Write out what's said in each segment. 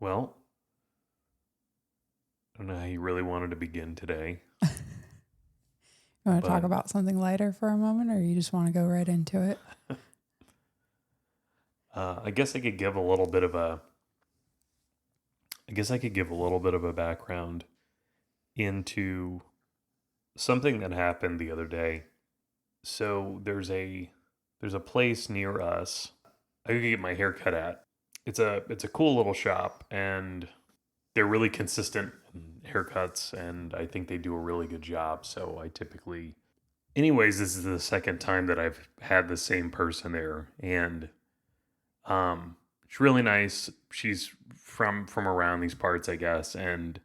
Well, I don't know how you really wanted to begin today. You want to talk about something lighter for a moment, or you just want to go right into it? I guess I could give a little bit of a background into something that happened the other day. So there's a place near us I could get my hair cut at. It's a cool little shop, and they're really consistent in haircuts, and I think they do a really good job. So I typically, anyways, this is the second time that I've had the same person there, and she's really nice. She's from around these parts, I guess, and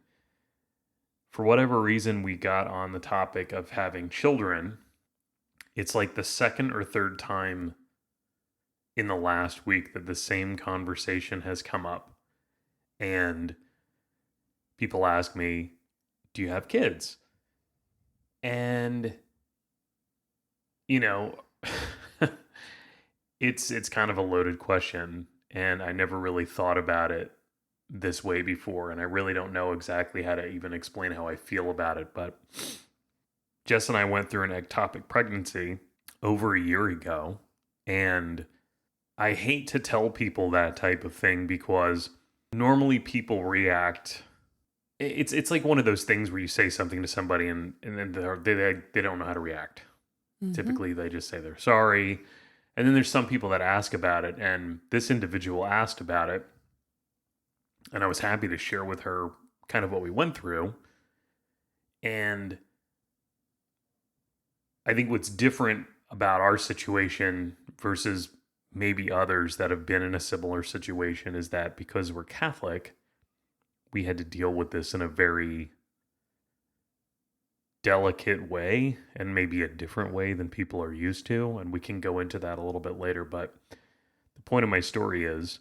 for whatever reason, we got on the topic of having children. It's like the second or third time in the last week that the same conversation has come up. And people ask me, do you have kids? And, you know, it's kind of a loaded question. And I never really thought about it this way before. And I really don't know exactly how to even explain how I feel about it. But Jess and I went through an ectopic pregnancy over a year ago. And I hate to tell people that type of thing because normally people react. It's like one of those things where you say something to somebody and then they don't know how to react. Mm-hmm. Typically, they just say they're sorry. And then there's some people that ask about it. And this individual asked about it. And I was happy to share with her kind of what we went through. And I think what's different about our situation versus maybe others that have been in a similar situation is that because we're Catholic, we had to deal with this in a very delicate way and maybe a different way than people are used to. And we can go into that a little bit later. But the point of my story is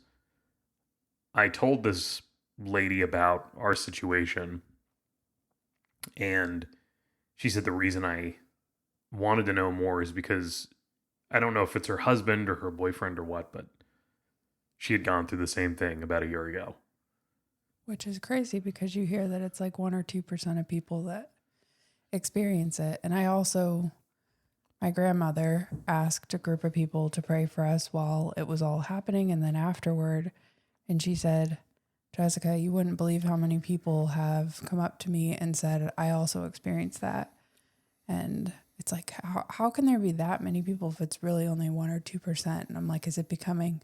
I told this lady about our situation, and she said the reason I wanted to know more is because I don't know if it's her husband or her boyfriend or what, but she had gone through the same thing about a year ago. Which is crazy because you hear that it's like 1 or 2% of people that experience it. And my grandmother asked a group of people to pray for us while it was all happening. And then afterward, and she said, Jessica, you wouldn't believe how many people have come up to me and said, I also experienced that. And it's like, how can there be that many people if it's really only 1 or 2%? And I'm like, is it becoming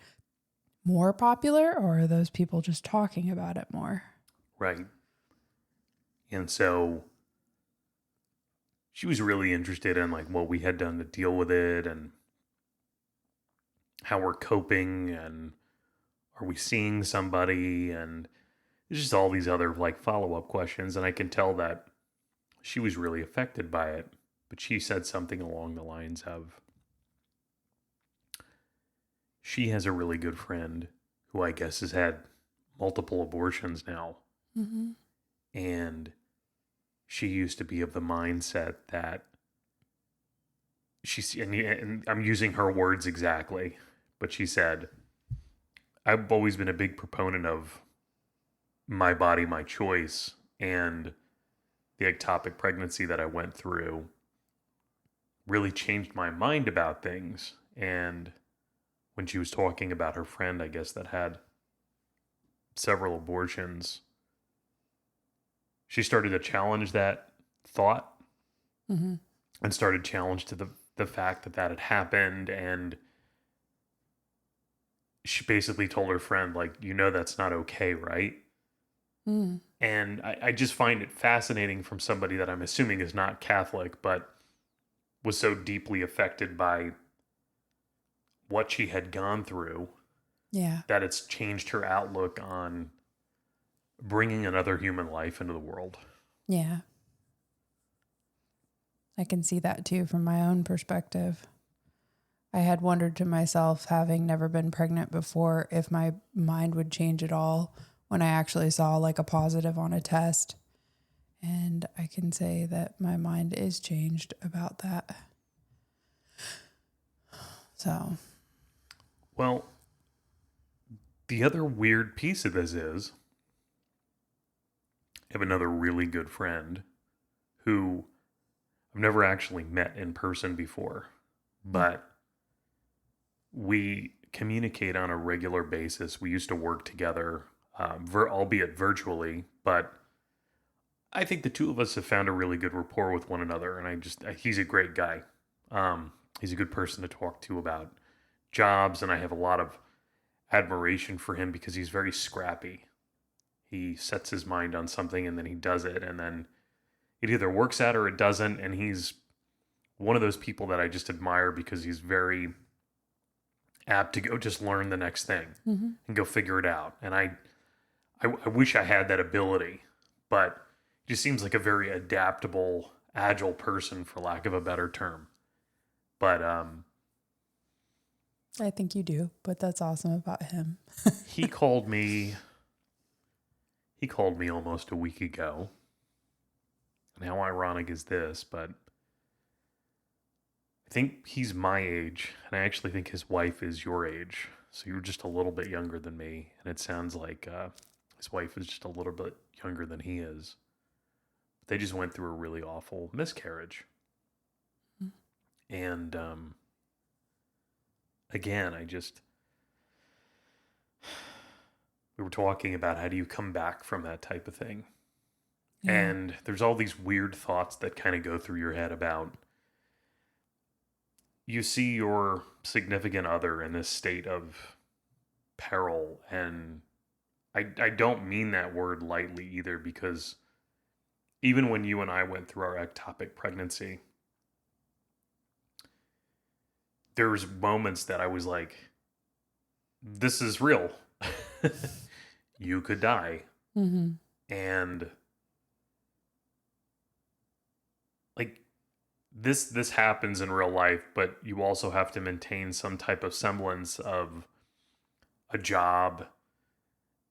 more popular, or are those people just talking about it more? Right. And so she was really interested in like what we had done to deal with it and how we're coping and are we seeing somebody, and there's just all these other like follow-up questions. And I can tell that she was really affected by it. But she said something along the lines of, she has a really good friend who I guess has had multiple abortions now. Mm-hmm. And she used to be of the mindset that and I'm using her words exactly, but she said, I've always been a big proponent of my body, my choice, and the ectopic pregnancy that I went through really changed my mind about things. And when she was talking about her friend, I guess, that had several abortions, she started to challenge that thought. Mm-hmm. And started challenge to the fact that had happened. And she basically told her friend, like, that's not okay, right? Mm. And I just find it fascinating from somebody that I'm assuming is not Catholic, but was so deeply affected by what she had gone through Yeah. that it's changed her outlook on bringing another human life into the world. Yeah. I can see that too from my own perspective. I had wondered to myself, having never been pregnant before, if my mind would change at all when I actually saw like a positive on a test. And I can say that my mind is changed about that. So, Well, the other weird piece of this is I have another really good friend who I've never actually met in person before, but we communicate on a regular basis. We used to work together, albeit virtually, but I think the two of us have found a really good rapport with one another. And he's a great guy. He's a good person to talk to about jobs, and I have a lot of admiration for him because he's very scrappy. He sets his mind on something and then he does it, and then it either works out or it doesn't. And he's one of those people that I just admire because he's very apt to go just learn the next thing mm-hmm. and go figure it out. And I wish I had that ability, but he just seems like a very adaptable, agile person, for lack of a better term. But I think you do, but that's awesome about him. he called me almost a week ago. And how ironic is this? But I think he's my age, and I actually think his wife is your age. So you're just a little bit younger than me, and it sounds like his wife is just a little bit younger than he is. But they just went through a really awful miscarriage. And again, we were talking about how do you come back from that type of thing. Yeah. And there's all these weird thoughts that kind of go through your head about you see your significant other in this state of peril. And I don't mean that word lightly either, because even when you and I went through our ectopic pregnancy, there was moments that I was like, this is real. You could die. Mm-hmm. And like this happens in real life, but you also have to maintain some type of semblance of a job.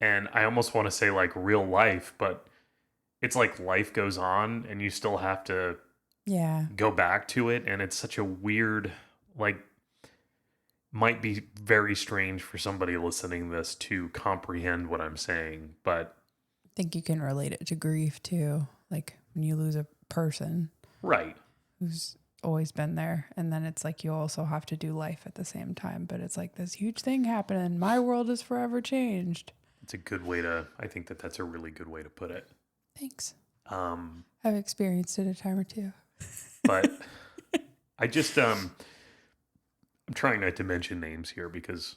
And I almost want to say like real life, but it's like life goes on and you still have to go back to it. And it's such a weird, like, might be very strange for somebody listening to this to comprehend what I'm saying, but I think you can relate it to grief too. Like when you lose a person. Right. Who's always been there. And then it's like you also have to do life at the same time. But it's like this huge thing happened and my world is forever changed. It's a good way I think that's a really good way to put it. Thanks. I've experienced it a time or two. But I just, I'm trying not to mention names here because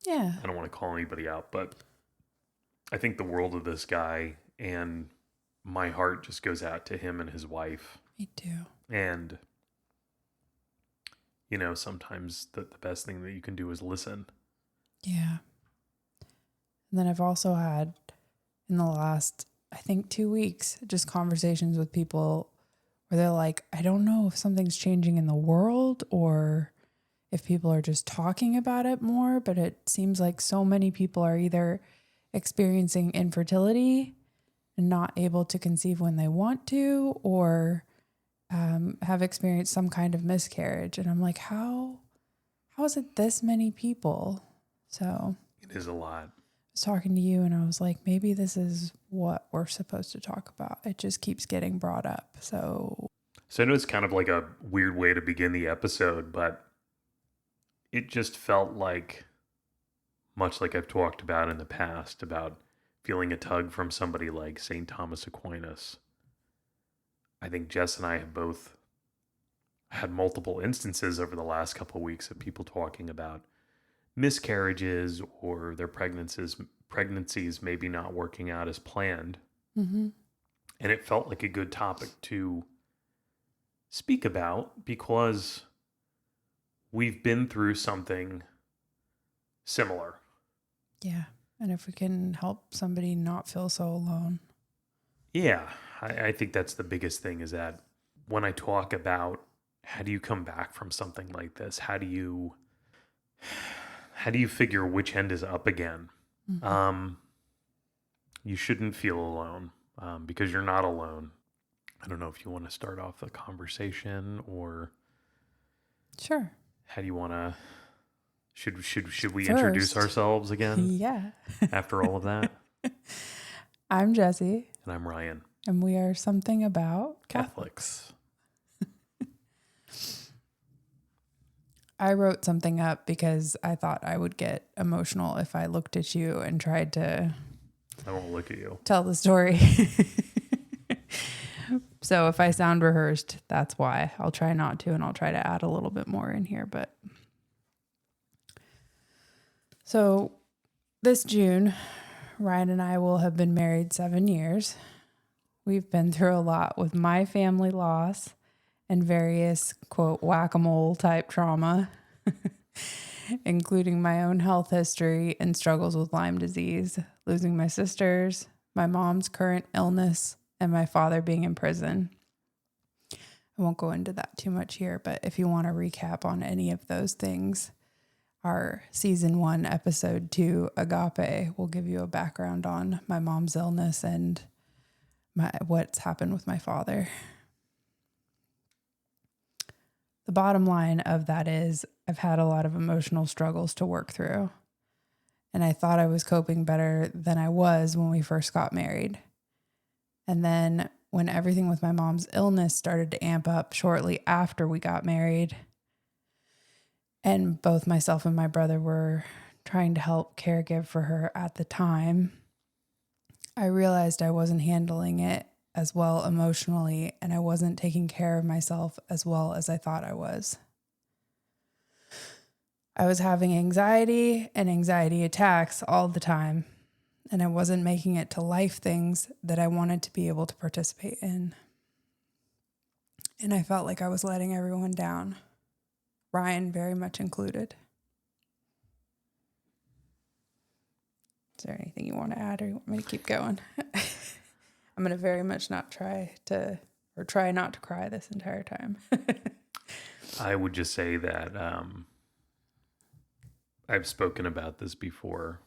I don't want to call anybody out, but I think the world of this guy, and my heart just goes out to him and his wife. Me too. And, sometimes the best thing that you can do is listen. Yeah. And then I've also had in the last, I think 2 weeks, just conversations with people where they're like, I don't know if something's changing in the world or if people are just talking about it more, but it seems like so many people are either experiencing infertility and not able to conceive when they want to, or have experienced some kind of miscarriage. And I'm like, how is it this many people? So it is a lot. I was talking to you and I was like, maybe this is what we're supposed to talk about. It just keeps getting brought up. So I know it's kind of like a weird way to begin the episode, but it just felt like, much like I've talked about in the past, about feeling a tug from somebody like St. Thomas Aquinas. I think Jess and I have both had multiple instances over the last couple of weeks of people talking about miscarriages or their pregnancies maybe not working out as planned. Mm-hmm. And it felt like a good topic to speak about because we've been through something similar. Yeah. And if we can help somebody not feel so alone. Yeah, I think that's the biggest thing is that when I talk about how do you come back from something like this, how do you figure which end is up again? Mm-hmm. You shouldn't feel alone because you're not alone. I don't know if you want to start off the conversation or Sure. how do you want to? Should we First, introduce ourselves again yeah. after all of that? I'm Jessie. And I'm Ryan. And we are something about Catholics. I wrote something up because I thought I would get emotional if I looked at you and tried to I won't look at you. tell the story. So if I sound rehearsed, that's why. I'll try not to, and I'll try to add a little bit more in here. But so this June, Ryan and I will have been married 7 years. We've been through a lot with my family loss and various, quote, whack-a-mole type trauma, including my own health history and struggles with Lyme disease, losing my sisters, my mom's current illness, and my father being in prison. I won't go into that too much here, but if you want to recap on any of those things, our season 1, episode 2, Agape, will give you a background on my mom's illness and what's happened with my father. The bottom line of that is I've had a lot of emotional struggles to work through. And I thought I was coping better than I was when we first got married. And then when everything with my mom's illness started to amp up shortly after we got married, and both myself and my brother were trying to help caregive for her at the time, I realized I wasn't handling it as well emotionally, and I wasn't taking care of myself as well as I thought I was. I was having anxiety and anxiety attacks all the time, and I wasn't making it to life things that I wanted to be able to participate in. And I felt like I was letting everyone down, Ryan very much included. Is there anything you want to add, or you want me to keep going? I'm going to very much try not to cry this entire time. I would just say that I've spoken about this before,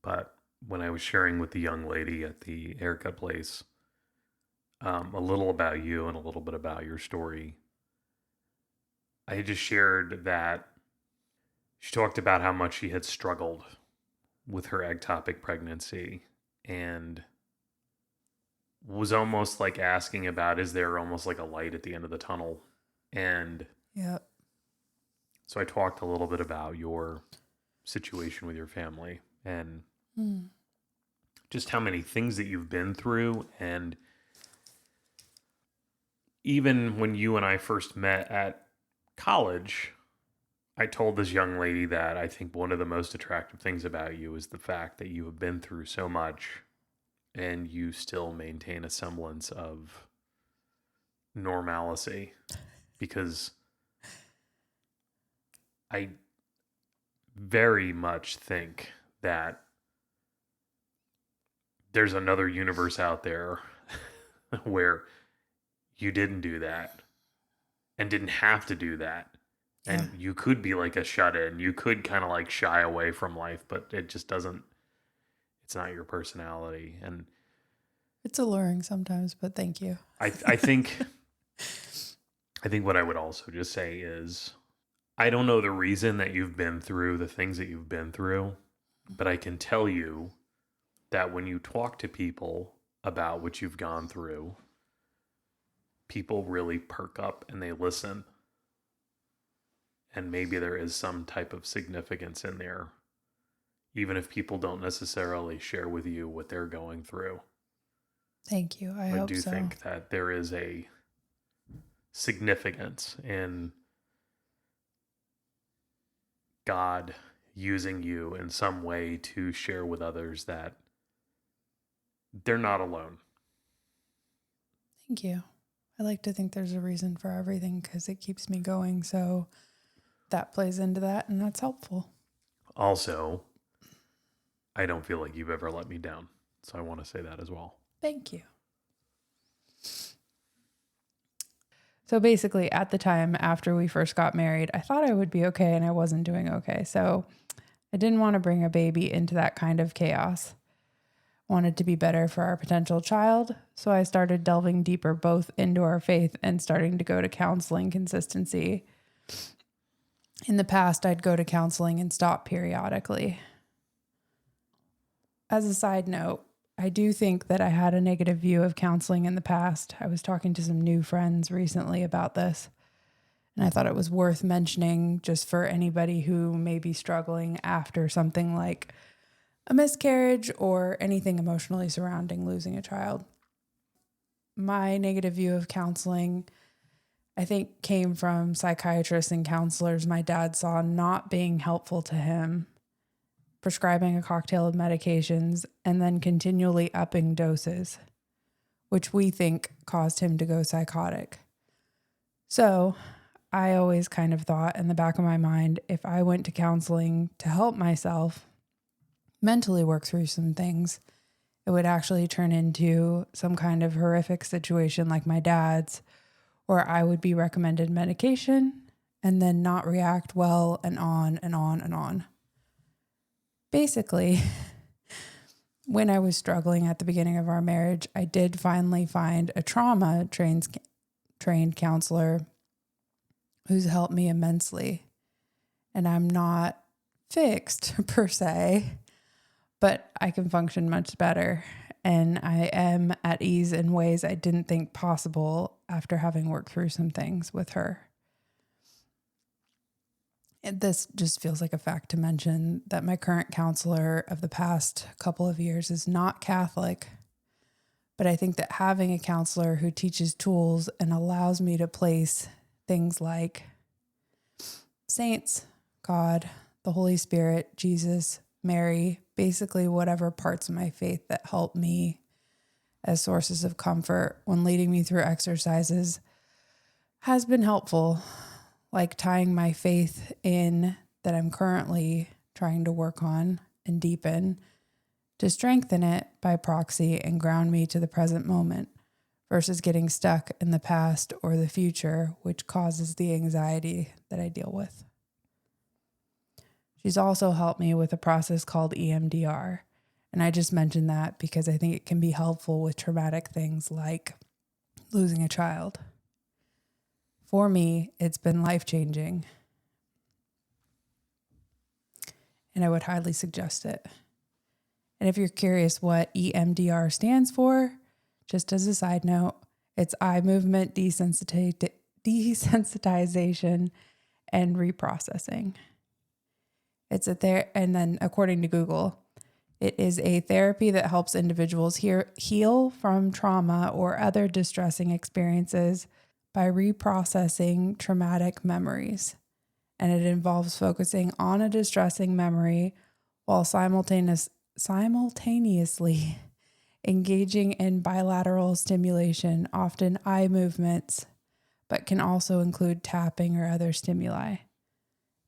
but when I was sharing with the young lady at the haircut place, a little about you and a little bit about your story, I just shared that she talked about how much she had struggled with her ectopic pregnancy and was almost like asking about, is there almost like a light at the end of the tunnel? And Yep. so I talked a little bit about your situation with your family and just how many things that you've been through. And even when you and I first met at college, I told this young lady that I think one of the most attractive things about you is the fact that you have been through so much and you still maintain a semblance of normalcy, because I very much think that there's another universe out there where you didn't do that and didn't have to do that. And Yeah. you could be like a shut-in. You could kind of like shy away from life, but it just doesn't, it's not your personality. And It's alluring sometimes, but thank you. I think what I would also just say is, I don't know the reason that you've been through the things that you've been through, but I can tell you that when you talk to people about what you've gone through, people really perk up and they listen. And maybe there is some type of significance in there, even if people don't necessarily share with you what they're going through. Thank you. I hope do so. think that there is a significance in God using you in some way to share with others that they're not alone. Thank you. I like to think there's a reason for everything because it keeps me going. So that plays into that, and that's helpful. Also, I don't feel like you've ever let me down. So I want to say that as well. Thank you. So basically, at the time after we first got married, I thought I would be okay, and I wasn't doing okay. So I didn't want to bring a baby into that kind of chaos. Wanted to be better for our potential child. So I started delving deeper both into our faith and starting to go to counseling consistency. In the past, I'd go to counseling and stop periodically. As a side note, I do think that I had a negative view of counseling in the past. I was talking to some new friends recently about this, and I thought it was worth mentioning just for anybody who may be struggling after something like a miscarriage or anything emotionally surrounding losing a child. My negative view of counseling, I think, came from psychiatrists and counselors my dad saw not being helpful to him, prescribing a cocktail of medications, and then continually upping doses, which we think caused him to go psychotic. So I always kind of thought in the back of my mind, if I went to counseling to help myself mentally work through some things, it would actually turn into some kind of horrific situation like my dad's, where I would be recommended medication and then not react well, and on and on and on. Basically, when I was struggling at the beginning of our marriage, I did finally find a trained counselor who's helped me immensely. And I'm not fixed per se, but I can function much better. And I am at ease in ways I didn't think possible after having worked through some things with her. This just feels like a fact to mention that my current counselor of the past couple of years is not Catholic, but I think that having a counselor who teaches tools and allows me to place things like saints, God, the Holy Spirit, Jesus, Mary, basically whatever parts of my faith that help me as sources of comfort when leading me through exercises has been helpful. Like tying my faith in that I'm currently trying to work on and deepen to strengthen it by proxy and ground me to the present moment versus getting stuck in the past or the future, which causes the anxiety that I deal with. She's also helped me with a process called EMDR. And I just mentioned that because I think it can be helpful with traumatic things like losing a child. For me, it's been life-changing, and I would highly suggest it. And if you're curious what EMDR stands for, just as a side note, it's eye movement desensitization and reprocessing. And then according to Google, it is a therapy that helps individuals heal from trauma or other distressing experiences by reprocessing traumatic memories. And it involves focusing on a distressing memory while simultaneously engaging in bilateral stimulation, often eye movements, but can also include tapping or other stimuli.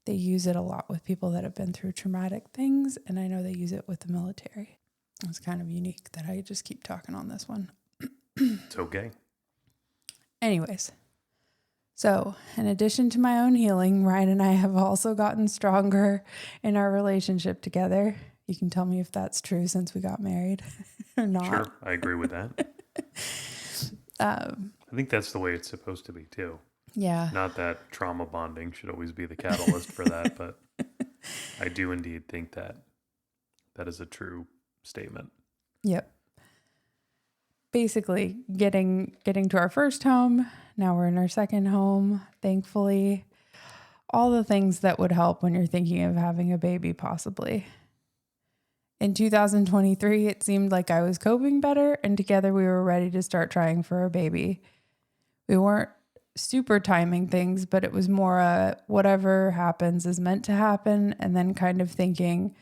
They use it a lot with people that have been through traumatic things, and I know they use it with the military. It's kind of unique that I just keep talking on this one. It's okay. Anyways, so in addition to my own healing, Ryan and I have also gotten stronger in our relationship together. You can tell me if that's true since we got married or not. Sure, I agree with that. I think that's the way it's supposed to be too. Yeah. Not that trauma bonding should always be the catalyst for that, but I do indeed think that that is a true statement. Yep. Basically, getting to our first home. Now we're in our second home, thankfully. All the things that would help when you're thinking of having a baby, possibly. In 2023, it seemed like I was coping better, and together we were ready to start trying for a baby. We weren't super timing things, but it was more whatever happens is meant to happen, and then kind of thinking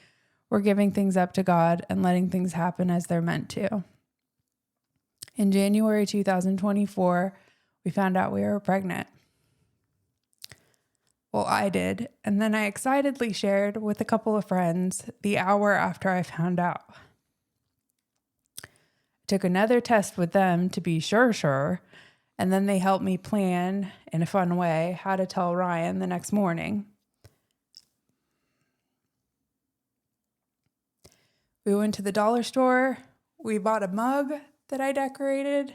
we're giving things up to God and letting things happen as they're meant to. In January 2024, we found out we were pregnant. Well, I did, and then I excitedly shared with a couple of friends the hour after I found out. I took another test with them to be sure, and then they helped me plan in a fun way how to tell Ryan the next morning. We went to the dollar store. We bought a mug that I decorated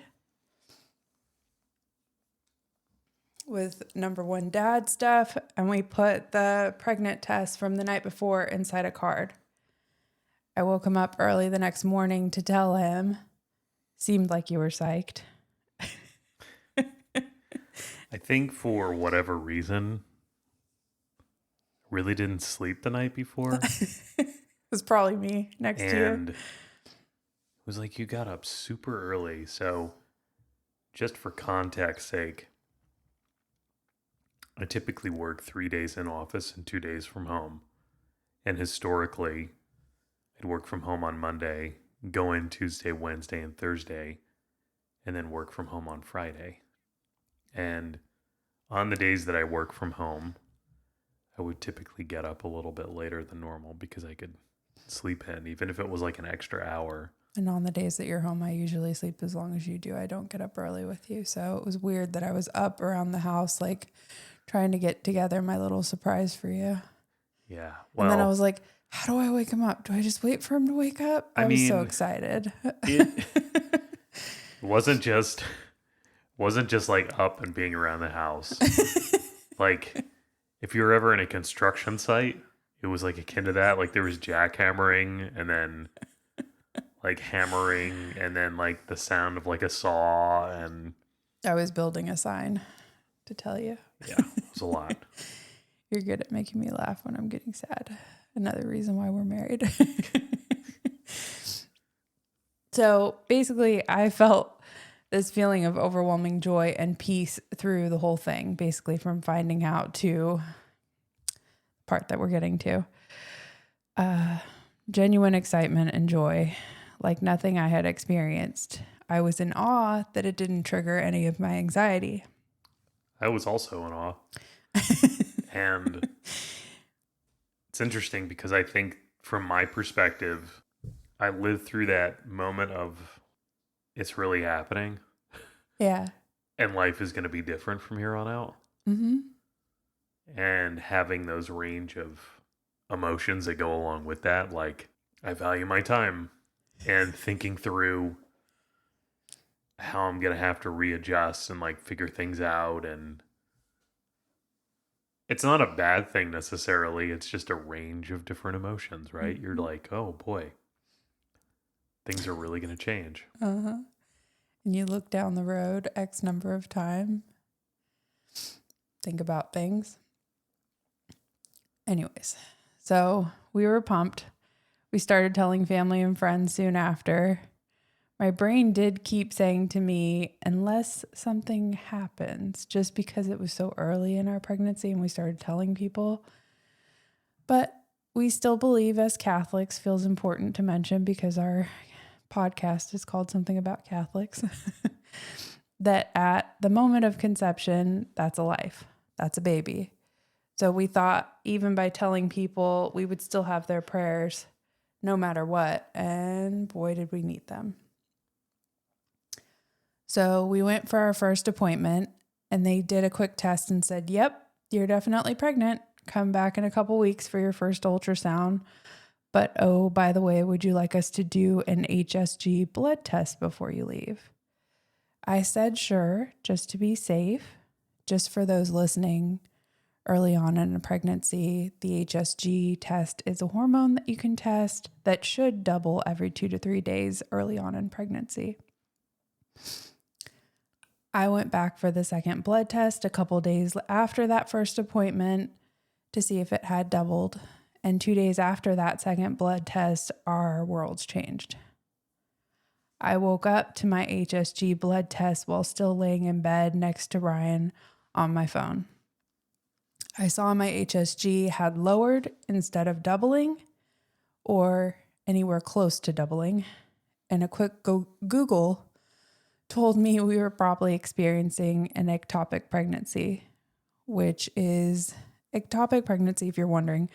with number 1 dad stuff, and we put the pregnant test from the night before inside a card. I woke him up early the next morning to tell him. Seemed like you were psyched. I think for whatever reason, really didn't sleep the night before. It was probably me next to you. And it was like you got up super early. So just for context sake, I typically work 3 days in office and 2 days from home. And historically, I'd work from home on Monday, go in Tuesday, Wednesday, and Thursday, and then work from home on Friday. And on the days that I work from home, I would typically get up a little bit later than normal because I could sleep in, even if it was like an extra hour. And on the days that you're home, I usually sleep as long as you do. I don't get up early with you. So it was weird that I was up around the house, like trying to get together my little surprise for you. Yeah. Well, and then I was like, how do I wake him up? Do I just wait for him to wake up? I was so excited. It wasn't just like up and being around the house. Like if you're ever in a construction site, it was like akin to that. Like there was jackhammering and then like hammering and then like the sound of like a saw, and I was building a sign to tell you. Yeah, it was a lot. You're good at making me laugh when I'm getting sad. Another reason why we're married. So basically, I felt this feeling of overwhelming joy and peace through the whole thing, basically from finding out to the part that we're getting to. Genuine excitement and joy, like nothing I had experienced. I was in awe that it didn't trigger any of my anxiety. I was also in awe. And it's interesting because I think from my perspective, I lived through that moment of it's really happening. Yeah. And life is going to be different from here on out. Mm-hmm. And having those range of emotions that go along with that, like I value my time, and thinking through how I'm going to have to readjust and like figure things out. And it's not a bad thing necessarily. It's just a range of different emotions, right? Mm-hmm. You're like, oh boy, things are really going to change. Uh-huh. And you look down the road X number of time, think about things. Anyways, so we were pumped. We started telling family and friends soon after. My brain did keep saying to me, unless something happens, just because it was so early in our pregnancy and we started telling people. But we still believe as Catholics, feels important to mention because our podcast is called something about Catholics, that at the moment of conception, that's a life. That's a baby. So we thought even by telling people, we would still have their prayers no matter what. And boy, did we need them. So we went for our first appointment and they did a quick test and said, yep, you're definitely pregnant. Come back in a couple weeks for your first ultrasound. But, oh, by the way, would you like us to do an HSG blood test before you leave? I said, sure, just to be safe. Just for those listening, early on in a pregnancy, the HSG test is a hormone that you can test that should double every 2 to 3 days early on in pregnancy. I went back for the second blood test a couple days after that first appointment to see if it had doubled. And 2 days after that second blood test, our worlds changed. I woke up to my HSG blood test while still laying in bed next to Ryan on my phone. I saw my HSG had lowered instead of doubling or anywhere close to doubling. And a quick Google told me we were probably experiencing an ectopic pregnancy, which is ectopic pregnancy, if you're wondering.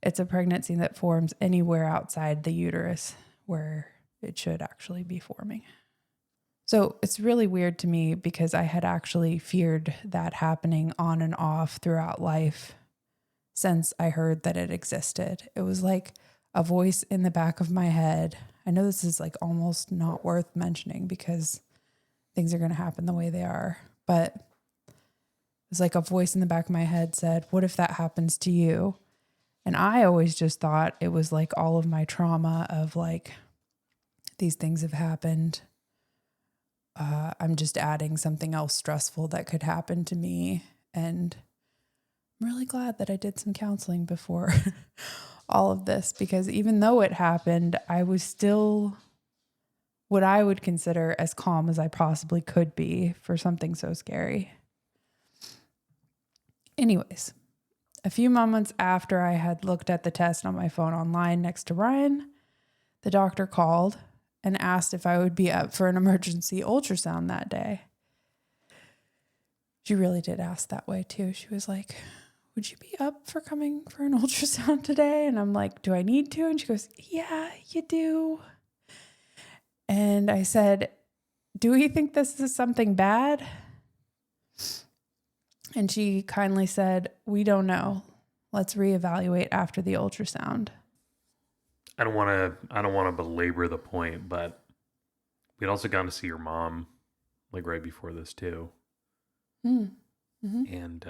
It's a pregnancy that forms anywhere outside the uterus where it should actually be forming. So it's really weird to me because I had actually feared that happening on and off throughout life since I heard that it existed. It was like a voice in the back of my head. I know this is like almost not worth mentioning because things are going to happen the way they are, but it was like a voice in the back of my head said, "What if that happens to you?" And I always just thought it was like all of my trauma of like, these things have happened. I'm just adding something else stressful that could happen to me. And I'm really glad that I did some counseling before all of this, because even though it happened, I was still what I would consider as calm as I possibly could be for something so scary. Anyways, a few moments after I had looked at the test on my phone online next to Ryan, the doctor called and asked if I would be up for an emergency ultrasound that day. She really did ask that way too. She was like, "Would you be up for coming for an ultrasound today?" And I'm like, "Do I need to?" And she goes, "Yeah, you do." And I said, "Do we think this is something bad?" And she kindly said, "We don't know. Let's reevaluate after the ultrasound." I don't want to belabor the point, but we'd also gone to see your mom like right before this too. Mm-hmm. And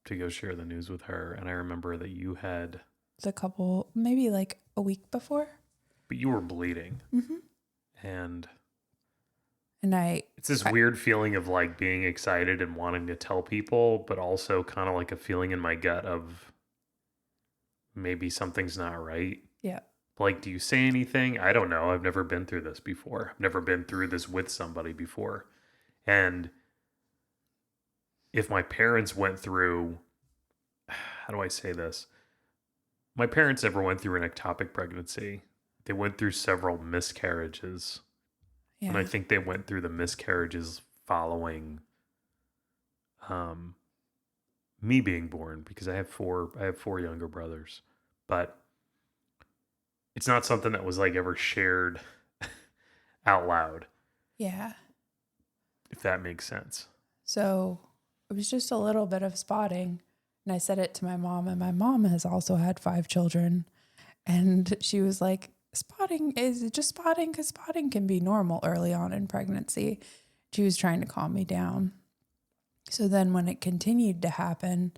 to go share the news with her. And I remember that you had A couple, maybe like a week before. but you were bleeding. Mm-hmm. And it's this I weird feeling of like being excited and wanting to tell people, but also kind of like a feeling in my gut of maybe something's not right. yeah. Like, do you say anything? I don't know. I've never been through this before. I've never been through this with somebody before. And if my parents went through, how do I say this? My parents never went through an ectopic pregnancy. They went through several miscarriages. Yeah. And I think they went through the miscarriages following me being born, because I have four younger brothers. But it's not something that was like ever shared out loud, Yeah. if that makes sense. So it was just a little bit of spotting. And I said it to my mom, and my mom has also had 5 children. And she was like, "Spotting, is it just spotting? Because spotting can be normal early on in pregnancy." She was trying to calm me down. So then when it continued to happen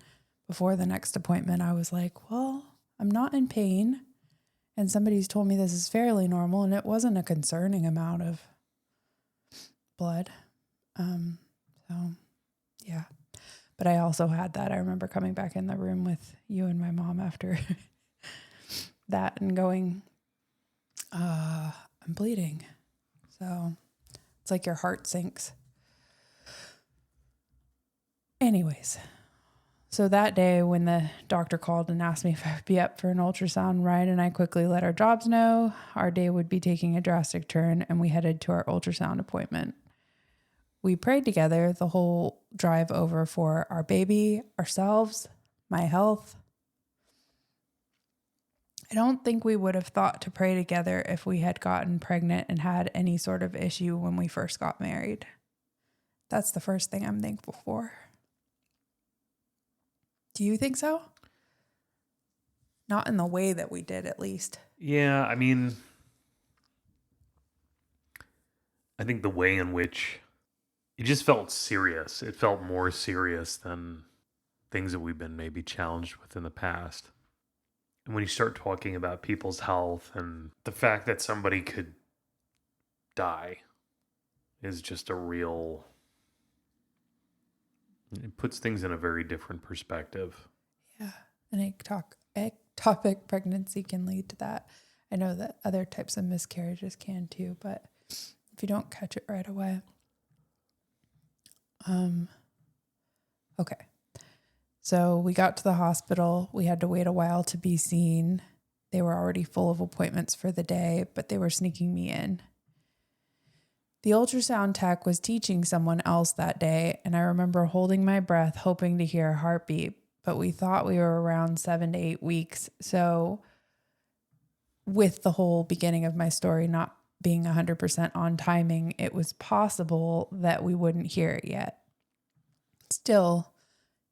before the next appointment, I was like, "Well, I'm not in pain. And somebody's told me this is fairly normal." And it wasn't a concerning amount of blood. So yeah. But I also had that. I remember coming back in the room with you and my mom after that and going, I'm bleeding. So it's like your heart sinks. Anyways, so that day when the doctor called and asked me if I would be up for an ultrasound, Ryan and I quickly let our jobs know our day would be taking a drastic turn, and we headed to our ultrasound appointment. We prayed together the whole drive over for our baby, ourselves, my health. I don't think we would have thought to pray together if we had gotten pregnant and had any sort of issue when we first got married. That's the first thing I'm thankful for. Do you think so? Not in the way that we did, at least. Yeah, I mean, I think the way in which it just felt serious. It felt more serious than things that we've been maybe challenged with in the past. And when you start talking about people's health and the fact that somebody could die is just a real, it puts things in a very different perspective. Yeah. An ectopic pregnancy can lead to that. I know that other types of miscarriages can too, but if you don't catch it right away. Okay. So we got to the hospital. We had to wait a while to be seen. They were already full of appointments for the day, but they were sneaking me in. The ultrasound tech was teaching someone else that day, and I remember holding my breath, hoping to hear a heartbeat, but we thought we were around 7 to 8 weeks. So with the whole beginning of my story not being 100% on timing, it was possible that we wouldn't hear it yet. Still,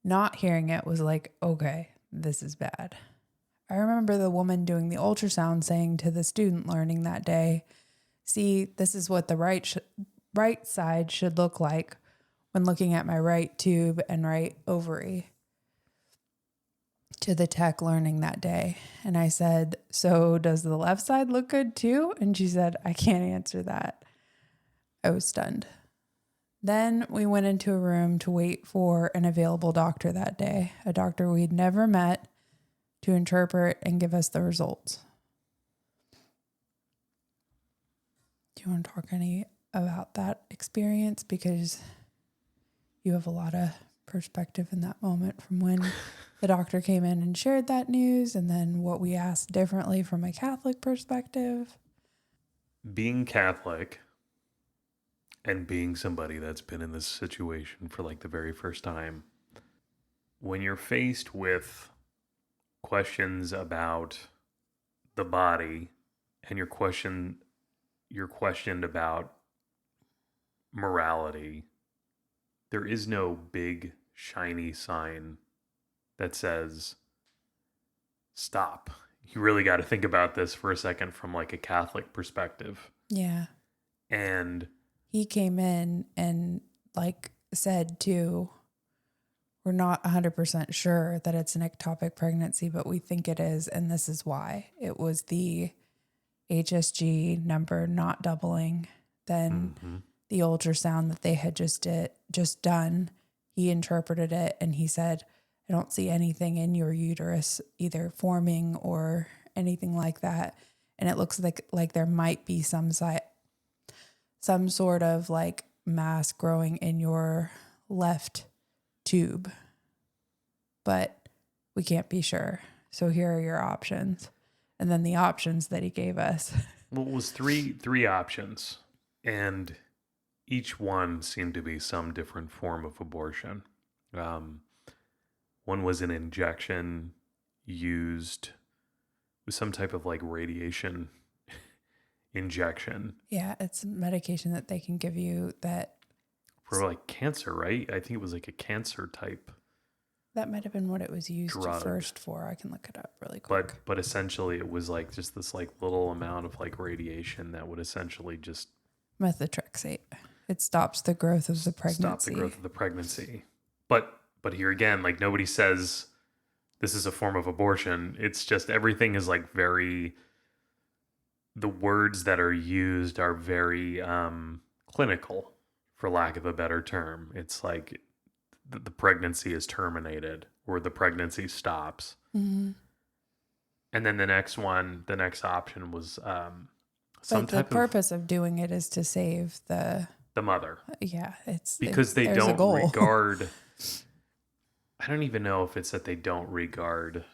not hearing it was like, okay, this is bad. I remember the woman doing the ultrasound saying to the student learning that day, see, this is what the right side should look like when looking at my right tube and right ovary, to the tech learning that day. And I said, so does the left side look good too? And she said, I can't answer that. I was stunned. Then we went into a room to wait for an available doctor that day, a doctor we'd never met, to interpret and give us the results. Do you want to talk any about that experience? Because you have a lot of perspective in that moment from when the doctor came in and shared that news, and then what we asked differently from a Catholic perspective. Being Catholic and being somebody that's been in this situation for like the very first time, when you're faced with questions about the body and you're questioned about morality, there is no big shiny sign that says stop. You really got to think about this for a second from like a Catholic perspective. Yeah. And he came in and like said too, we're not 100% sure that it's an ectopic pregnancy, but we think it is. And this is why. It was the HSG number not doubling. Then the ultrasound that they had just done, he interpreted it and he said, I don't see anything in your uterus either forming or anything like that. And it looks like there might be some sort of like mass growing in your left tube, but we can't be sure. So here are your options. And then the options that he gave us. Well, it was three options, and each one seemed to be some different form of abortion. One was an injection used with some type of like radiation injection. Yeah, it's medication that they can give you that for like cancer, right? I think it was like a cancer type. That might have been what it was used drug. First for. I can look it up really quick. But essentially it was like just this like little amount of like radiation that would essentially just methotrexate. It stops the growth of the pregnancy. But here again, like nobody says this is a form of abortion. It's just everything is like very, the words that are used are very clinical, for lack of a better term. It's like the pregnancy is terminated or the pregnancy stops. Mm-hmm. And then the next option was the purpose of doing it is to save the mother. Yeah, it's because they don't regard. I don't even know if it's that they don't regard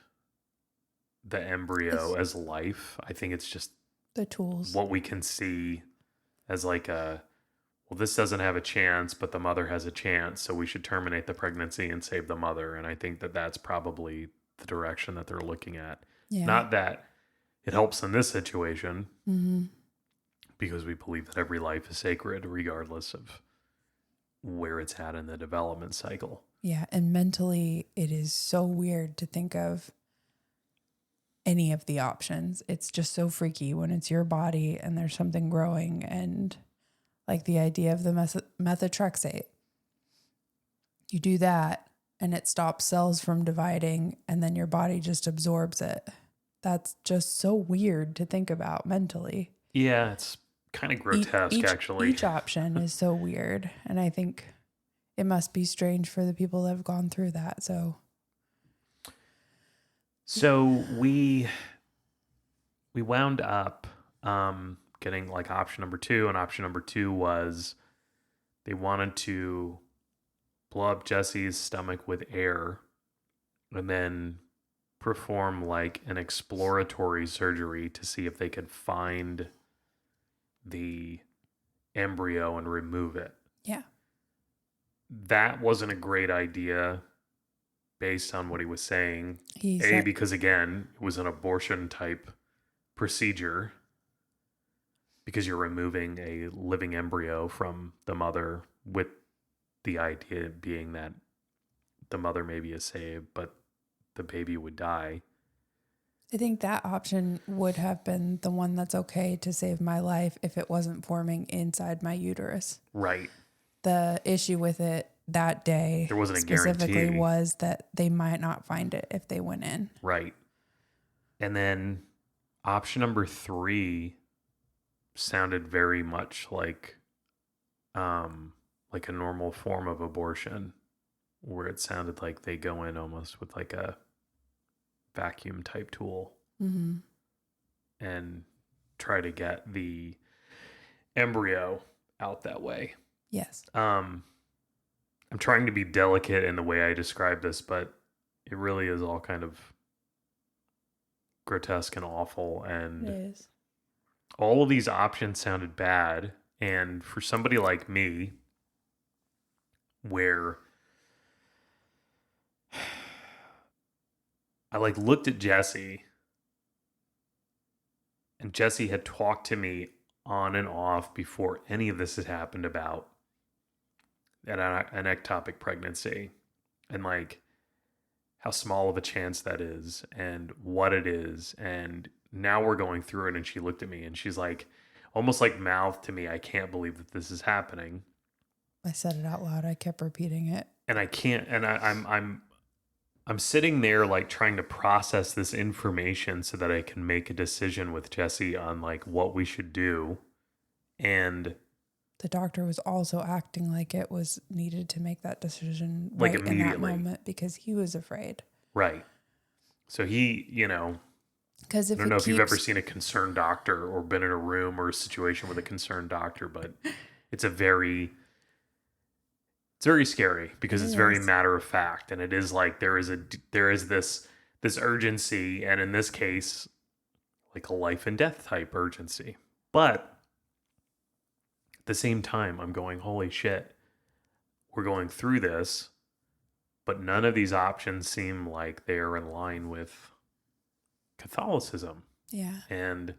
the embryo as life. I think it's just the tools. What we can see as like this doesn't have a chance, but the mother has a chance, so we should terminate the pregnancy and save the mother. And I think that that's probably the direction that they're looking at. Yeah. Not that it helps in this situation, because we believe that every life is sacred, regardless of where it's at in the development cycle. Yeah, and mentally, it is so weird to think of any of the options. It's just so freaky when it's your body and there's something growing, and like the idea of the methotrexate. You do that and it stops cells from dividing and then your body just absorbs it. That's just so weird to think about mentally. Yeah, it's kind of grotesque, actually. Each option is so weird. And I think it must be strange for the people that have gone through that. So we wound up getting like option number 2, and option number 2 was they wanted to blow up Jesse's stomach with air and then perform like an exploratory surgery to see if they could find the embryo and remove it. Yeah. That wasn't a great idea based on what he was saying. He said, Because again, it was an abortion type procedure because you're removing a living embryo from the mother, with the idea being that the mother maybe is saved, but the baby would die. I think that option would have been the one that's okay to save my life if it wasn't forming inside my uterus. Right. The issue with it that day There wasn't a specifically guarantee. was that they might not find it if they went in. Right. And then option number 3 sounded very much like a normal form of abortion, where it sounded like they go in almost with like a vacuum type tool and try to get the embryo out that way. Yes. I'm trying to be delicate in the way I describe this, but it really is all kind of grotesque and awful. And It is. all of these options sounded bad. And for somebody like me, where I like looked at Jessie, and Jessie had talked to me on and off before any of this had happened about an ectopic pregnancy, and like how small of a chance that is and what it is. And now we're going through it, and she looked at me and she's like, almost like mouthed to me, I can't believe that this is happening. I said it out loud. I kept repeating it. And I can't, and I'm sitting there like trying to process this information so that I can make a decision with Jessie on like what we should do. And the doctor was also acting like it was needed to make that decision like right in that immediately. moment because he was afraid. Right. So he, Because I don't know if you've ever seen a concerned doctor or been in a room or a situation with a concerned doctor, but it's very scary because it's very matter of fact. And it is like, there is this urgency. And in this case, like a life and death type urgency. But at the same time, I'm going, holy shit, we're going through this, but none of these options seem like they're in line with Catholicism. Yeah. And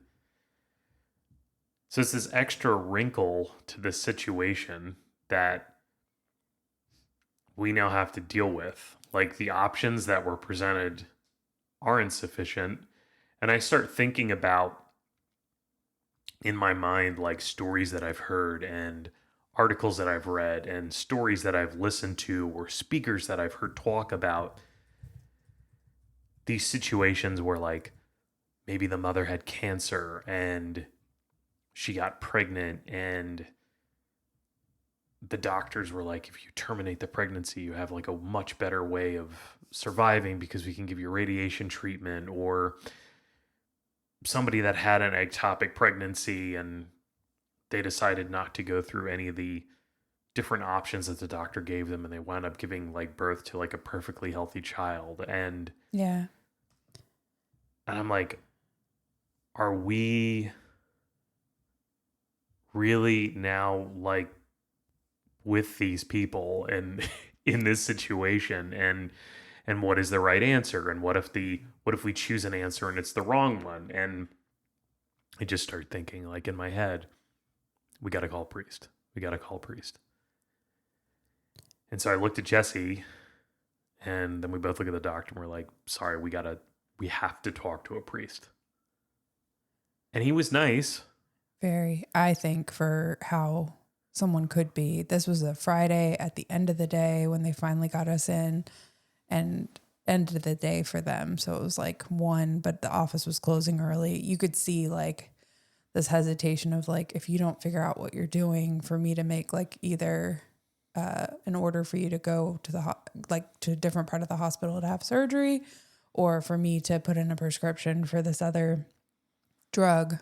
so it's this extra wrinkle to this situation that we now have to deal with. Like the options that were presented are insufficient. And I start thinking about, in my mind, like stories that I've heard and articles that I've read and stories that I've listened to or speakers that I've heard talk about these situations where like maybe the mother had cancer and she got pregnant and the doctors were like, if you terminate the pregnancy, you have like a much better way of surviving because we can give you radiation treatment. Or somebody that had an ectopic pregnancy and they decided not to go through any of the different options that the doctor gave them, and they wound up giving like birth to like a perfectly healthy child. And yeah. And I'm like, are we really now like with these people and in this situation, and what is the right answer, and what if we choose an answer and it's the wrong one? And I just start thinking like in my head, we got to call a priest. And so I looked at Jessie, and then we both look at the doctor and we're like, sorry, we have to talk to a priest. And he was nice. Very, I think, for how someone could be. This was a Friday at the end of the day when they finally got us in, and end of the day for them. So it was like 1, but the office was closing early. You could see like this hesitation of like, if you don't figure out what you're doing, for me to make like either an order for you to go to to a different part of the hospital to have surgery, or for me to put in a prescription for this other drug. If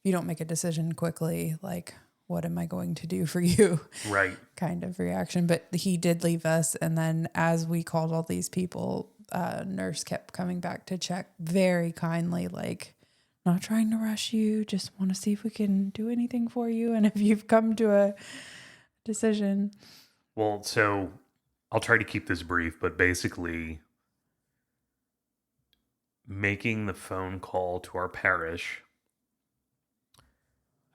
you don't make a decision quickly, like, what am I going to do for you? Right. Kind of reaction. But he did leave us. And then as we called all these people, nurse kept coming back to check very kindly, like, not trying to rush you, just want to see if we can do anything for you. And if you've come to a decision. Well, so I'll try to keep this brief, but basically making the phone call to our parish,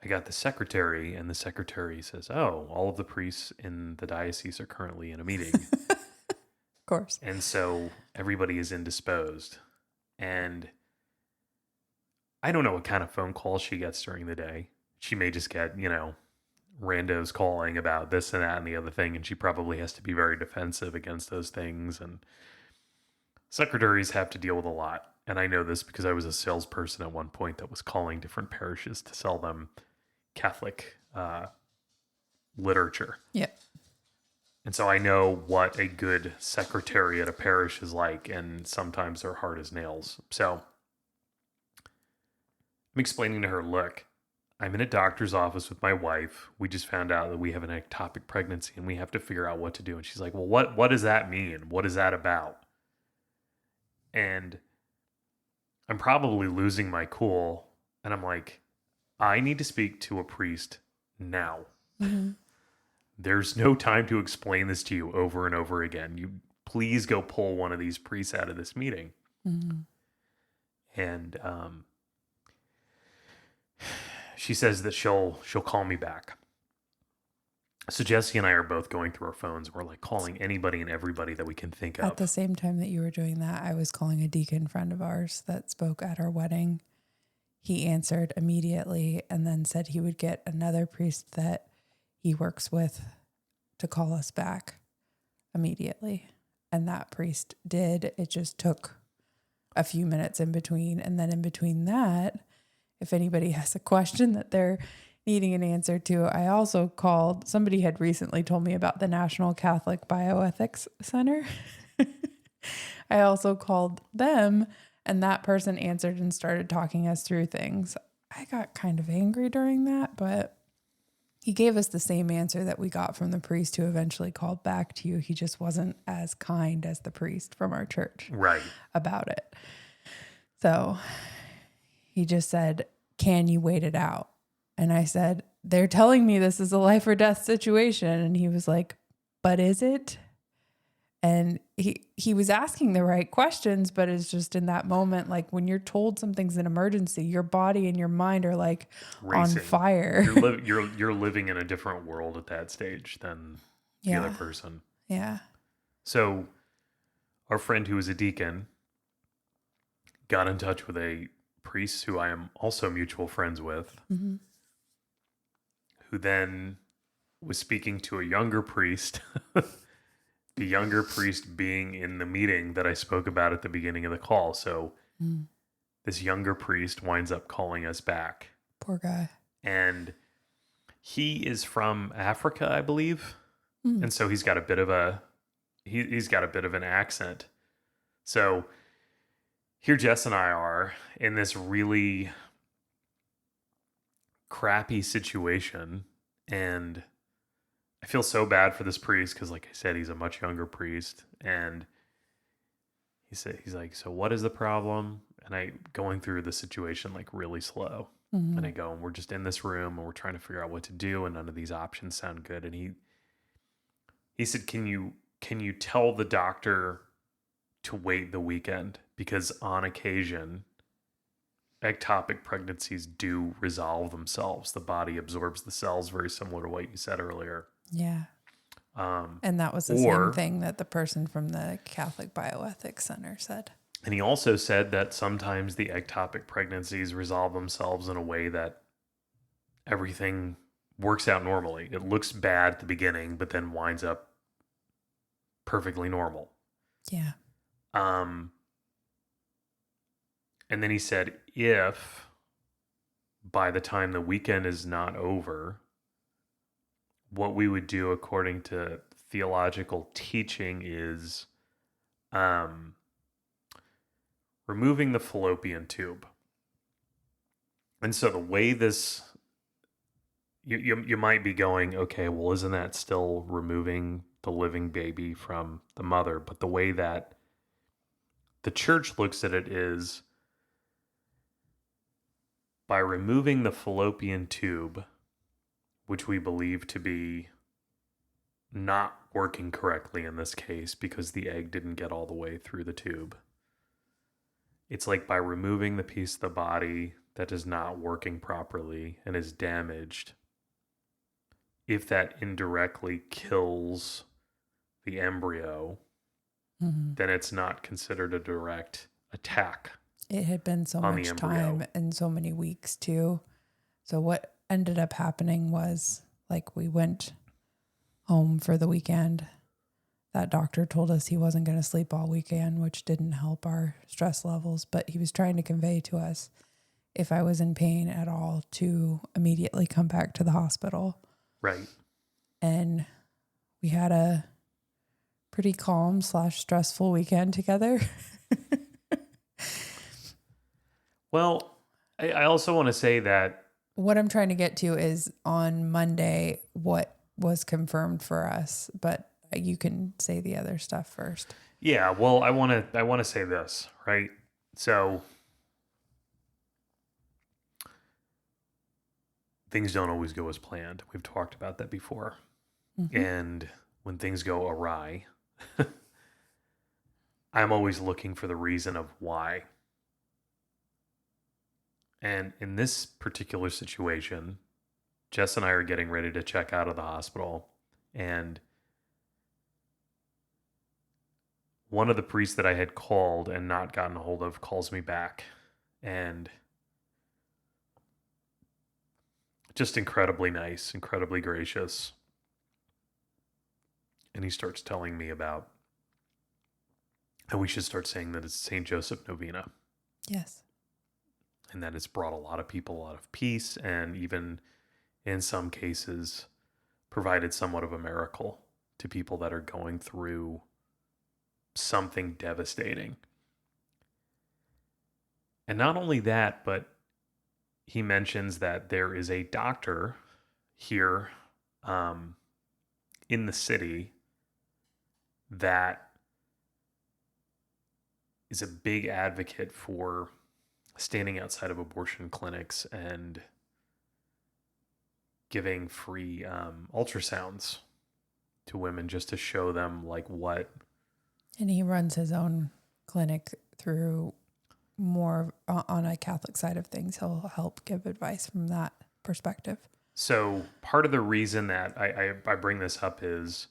I got the secretary, and the secretary says, "Oh, all of the priests in the diocese are currently in a meeting." Of course. And so everybody is indisposed. And I don't know what kind of phone calls she gets during the day. She may just get, randos calling about this and that and the other thing, and she probably has to be very defensive against those things. And secretaries have to deal with a lot. And I know this because I was a salesperson at one point that was calling different parishes to sell them Catholic literature. Yep. And so I know what a good secretary at a parish is like, and sometimes they're hard as nails. So I'm explaining to her, look, I'm in a doctor's office with my wife. We just found out that we have an ectopic pregnancy, and we have to figure out what to do. And she's like, well, what does that mean? What is that about? And I'm probably losing my cool. And I'm like, I need to speak to a priest now. Mm-hmm. There's no time to explain this to you over and over again. You please go pull one of these priests out of this meeting. Mm-hmm. And she says that she'll call me back. So Jessie and I are both going through our phones. We're like calling anybody and everybody that we can think of. At the same time that you were doing that, I was calling a deacon friend of ours that spoke at our wedding. He answered immediately and then said he would get another priest that he works with to call us back immediately. And that priest did. It just took a few minutes in between. And then in between that, if anybody has a question that they're needing an answer to, I also called, somebody had recently told me about the National Catholic Bioethics Center. I also called them, and that person answered and started talking us through things. I got kind of angry during that, but he gave us the same answer that we got from the priest who eventually called back to you. He just wasn't as kind as the priest from our church about it. So he just said, can you wait it out? And I said, they're telling me this is a life or death situation. And he was like, but is it? And he was asking the right questions, but it's just in that moment, like when you're told something's an emergency, your body and your mind are like racing. On fire. You're living in a different world at that stage than the other person. Yeah. So our friend who was a deacon got in touch with a priest who I am also mutual friends with, mm-hmm. who then was speaking to a younger priest. The younger priest being in the meeting that I spoke about at the beginning of the call. So this younger priest winds up calling us back. Poor guy. And he is from Africa, I believe. And so he's got a bit of he's got a bit of an accent. So here Jess and I are in this really crappy situation, and I feel so bad for this priest because, like I said, he's a much younger priest, and he's like, so what is the problem? And I going through the situation like really slow, and I go, and we're just in this room and we're trying to figure out what to do, and none of these options sound good. And he said, can you tell the doctor to wait the weekend, because on occasion ectopic pregnancies do resolve themselves. The body absorbs the cells, very similar to what you said earlier. Yeah. And that was the same thing that the person from the Catholic Bioethics Center said. And he also said that sometimes the ectopic pregnancies resolve themselves in a way that everything works out normally. It looks bad at the beginning, but then winds up perfectly normal. Yeah. And then he said, if by the time the weekend is not over, what we would do according to theological teaching is removing the fallopian tube. And so the way this, you might be going, okay, well, isn't that still removing the living baby from the mother? But the way that the church looks at it is by removing the fallopian tube, which we believe to be not working correctly in this case because the egg didn't get all the way through the tube. It's like by removing the piece of the body that is not working properly and is damaged, if that indirectly kills the embryo, then it's not considered a direct attack. It had been so on the much embryo. time and so many weeks too. So what ended up happening was, like, we went home for the weekend. That doctor told us he wasn't going to sleep all weekend, which didn't help our stress levels, but he was trying to convey to us, if I was in pain at all, to immediately come back to the hospital. Right. And we had a pretty calm / stressful weekend together. Well, I also want to say that What I'm trying to get to is on Monday, what was confirmed for us, but you can say the other stuff first. yeah, well, I want to say this, right? So things don't always go as planned. We've talked about that before. Mm-hmm. And when things go awry, I'm always looking for the reason of why. And in this particular situation, Jess and I are getting ready to check out of the hospital, and one of the priests that I had called and not gotten a hold of calls me back, and just incredibly nice, incredibly gracious. And he starts telling me about how we should start saying that it's St. Joseph Novena. Yes. And that it's brought a lot of people a lot of peace, and even in some cases provided somewhat of a miracle to people that are going through something devastating. And not only that, but he mentions that there is a doctor here in the city that is a big advocate for standing outside of abortion clinics and giving free ultrasounds to women just to show them like what. And he runs his own clinic through more on a Catholic side of things. He'll help give advice from that perspective. So part of the reason that I bring this up is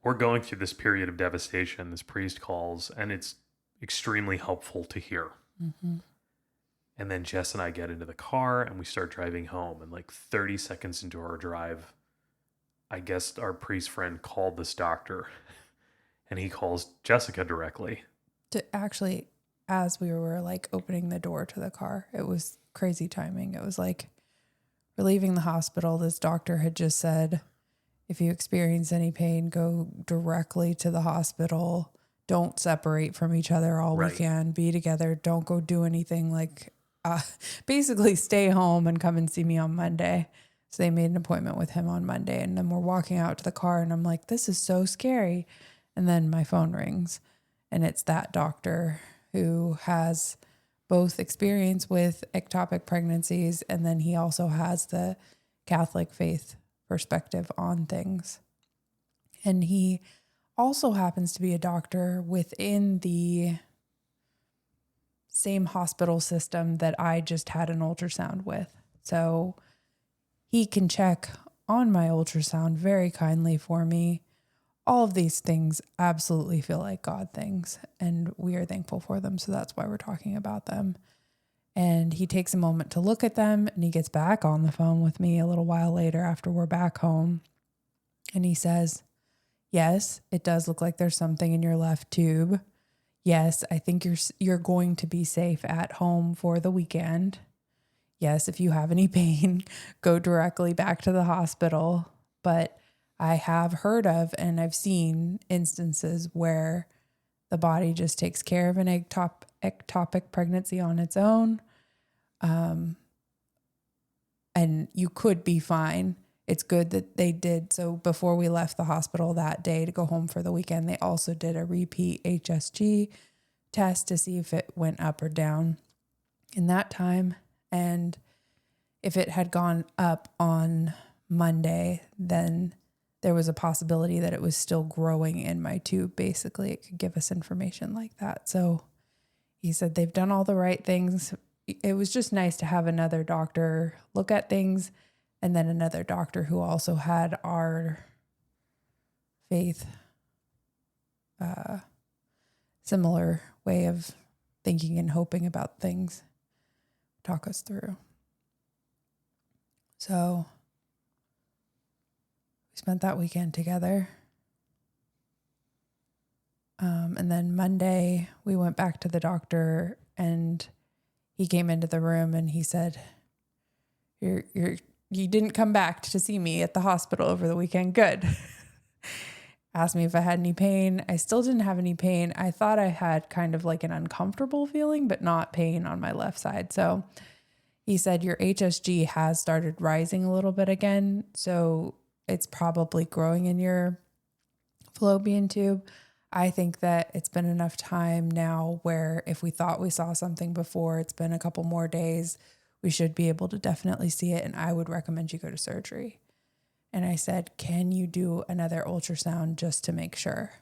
we're going through this period of devastation. This priest calls, and it's extremely helpful to hear. Mm-hmm. And then Jess and I get into the car and we start driving home. And like 30 seconds into our drive, I guess our priest friend called this doctor, and he calls Jessica directly. Actually, as we were like opening the door to the car, it was crazy timing. It was like, we're leaving the hospital. This doctor had just said, if you experience any pain, go directly to the hospital. Don't separate from each other all weekend. Be together. Don't go do anything. Like, basically stay home and come and see me on Monday. So they made an appointment with him on Monday. And then we're walking out to the car and I'm like, this is so scary. And then my phone rings, and it's that doctor who has both experience with ectopic pregnancies, and then he also has the Catholic faith perspective on things. And he also happens to be a doctor within the same hospital system that I just had an ultrasound with. So he can check on my ultrasound very kindly for me. All of these things absolutely feel like God things, and we are thankful for them. So that's why we're talking about them. And he takes a moment to look at them, and he gets back on the phone with me a little while later after we're back home. And he says, yes, it does look like there's something in your left tube. Yes, I think you're going to be safe at home for the weekend. Yes, if you have any pain, go directly back to the hospital. But I have heard of and I've seen instances where the body just takes care of an ectopic pregnancy on its own. and you could be fine. It's good that they did. So before we left the hospital that day to go home for the weekend, they also did a repeat HSG test to see if it went up or down in that time. And if it had gone up on Monday, then there was a possibility that it was still growing in my tube. Basically, it could give us information like that. So he said they've done all the right things. It was just nice to have another doctor look at things, and then another doctor who also had our faith, similar way of thinking and hoping about things, talk us through. So we spent that weekend together. And then Monday we went back to the doctor, and he came into the room and he said, you didn't come back to see me at the hospital over the weekend. Good. Asked me if I had any pain. I still didn't have any pain. I thought I had kind of like an uncomfortable feeling, but not pain on my left side. So he said, your HSG has started rising a little bit again. So it's probably growing in your fallopian tube. I think that it's been enough time now where if we thought we saw something before, it's been a couple more days, we should be able to definitely see it. And I would recommend you go to surgery. And I said, can you do another ultrasound just to make sure?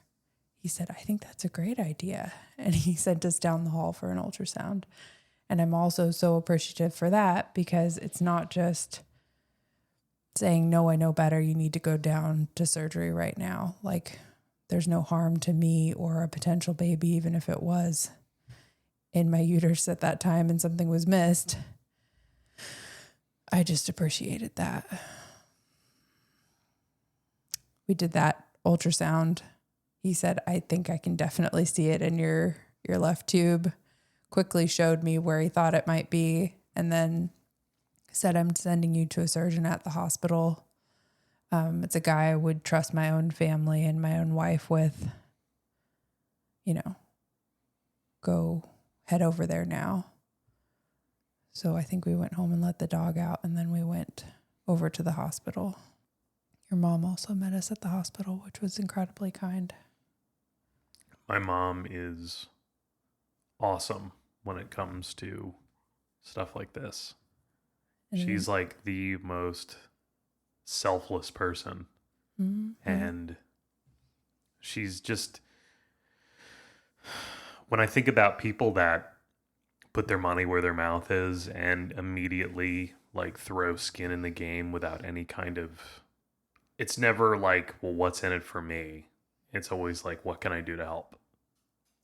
He said, I think that's a great idea. And he sent us down the hall for an ultrasound. And I'm also so appreciative for that, because it's not just saying, no, I know better, you need to go down to surgery right now. Like, there's no harm to me or a potential baby, even if it was in my uterus at that time and something was missed. I just appreciated that. We did that ultrasound. He said, I think I can definitely see it in your left tube. Quickly showed me where he thought it might be, and then said, I'm sending you to a surgeon at the hospital. It's a guy I would trust my own family and my own wife with. Go head over there now. So I think we went home and let the dog out, and then we went over to the hospital. Your mom also met us at the hospital, which was incredibly kind. My mom is awesome when it comes to stuff like this. She's like the most selfless person. Mm-hmm. And she's just, when I think about people that put their money where their mouth is and immediately like throw skin in the game without any kind of, it's never like, well, what's in it for me? It's always like, what can I do to help?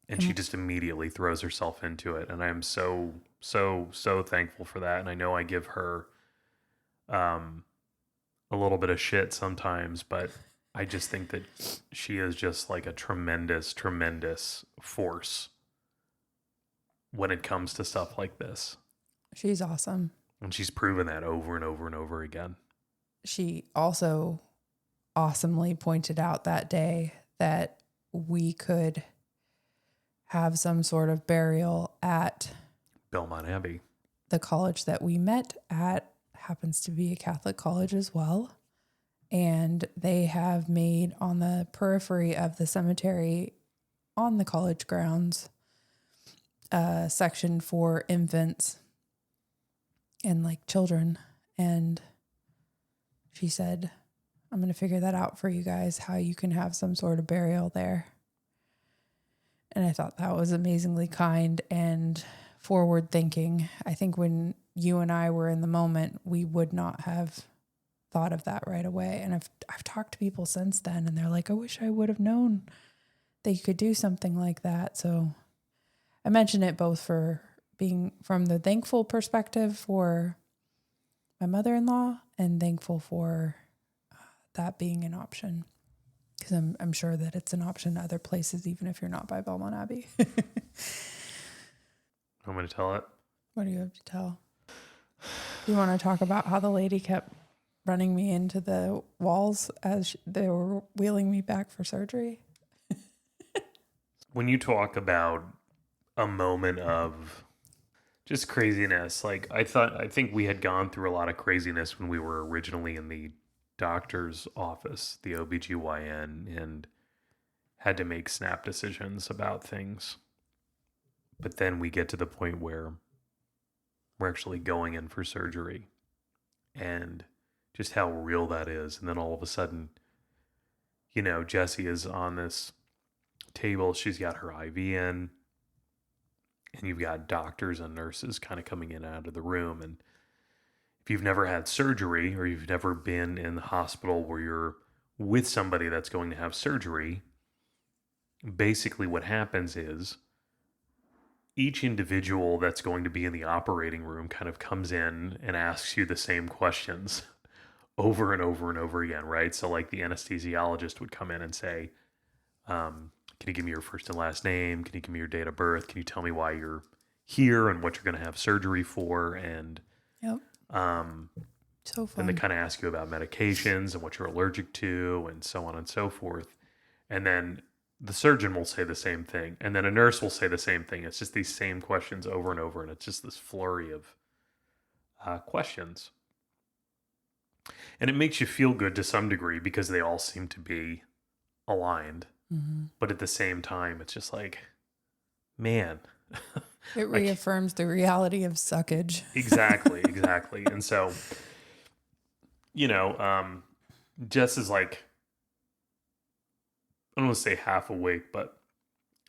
And she just immediately throws herself into it. And I am so, so, so thankful for that. And I know I give her a little bit of shit sometimes, but I just think that she is just like a tremendous, tremendous force when it comes to stuff like this. She's awesome. And she's proven that over and over and over again. She also awesomely pointed out that day that we could have some sort of burial at Belmont Abbey. The college that we met at happens to be a Catholic college as well. And they have made on the periphery of the cemetery on the college grounds a section for infants and like children. And she said, I'm going to figure that out for you guys, how you can have some sort of burial there. And I thought that was amazingly kind and forward thinking. I think when you and I were in the moment, we would not have thought of that right away. And I've talked to people since then, and they're like, I wish I would have known that you could do something like that. So I mention it both for being from the thankful perspective for my mother-in-law and thankful for that being an option. Because I'm sure that it's an option other places, even if you're not by Belmont Abbey. I'm going to tell it. What do you have to tell? You want to talk about how the lady kept running me into the walls as they were wheeling me back for surgery? When you talk about a moment of just craziness. Like I think we had gone through a lot of craziness when we were originally in the doctor's office, the OBGYN, and had to make snap decisions about things. But then we get to the point where we're actually going in for surgery and just how real that is. And then all of a sudden, Jessie is on this table. She's got her IV in, and you've got doctors and nurses kind of coming in and out of the room. And if you've never had surgery or you've never been in the hospital where you're with somebody that's going to have surgery, basically what happens is each individual that's going to be in the operating room kind of comes in and asks you the same questions over and over and over again, right? So like the anesthesiologist would come in and say, can you give me your first and last name? Can you give me your date of birth? Can you tell me why you're here and what you're going to have surgery for? And Yep. So and fun. they kind of ask you about medications and what you're allergic to and so on and so forth. And then the surgeon will say the same thing. And then a nurse will say the same thing. It's just these same questions over and over. And it's just this flurry of questions. And it makes you feel good to some degree because they all seem to be aligned. Mm-hmm. But at the same time, it's just like, man. It reaffirms the reality of suckage. Exactly. And so, Jess is like, I don't want to say half awake, but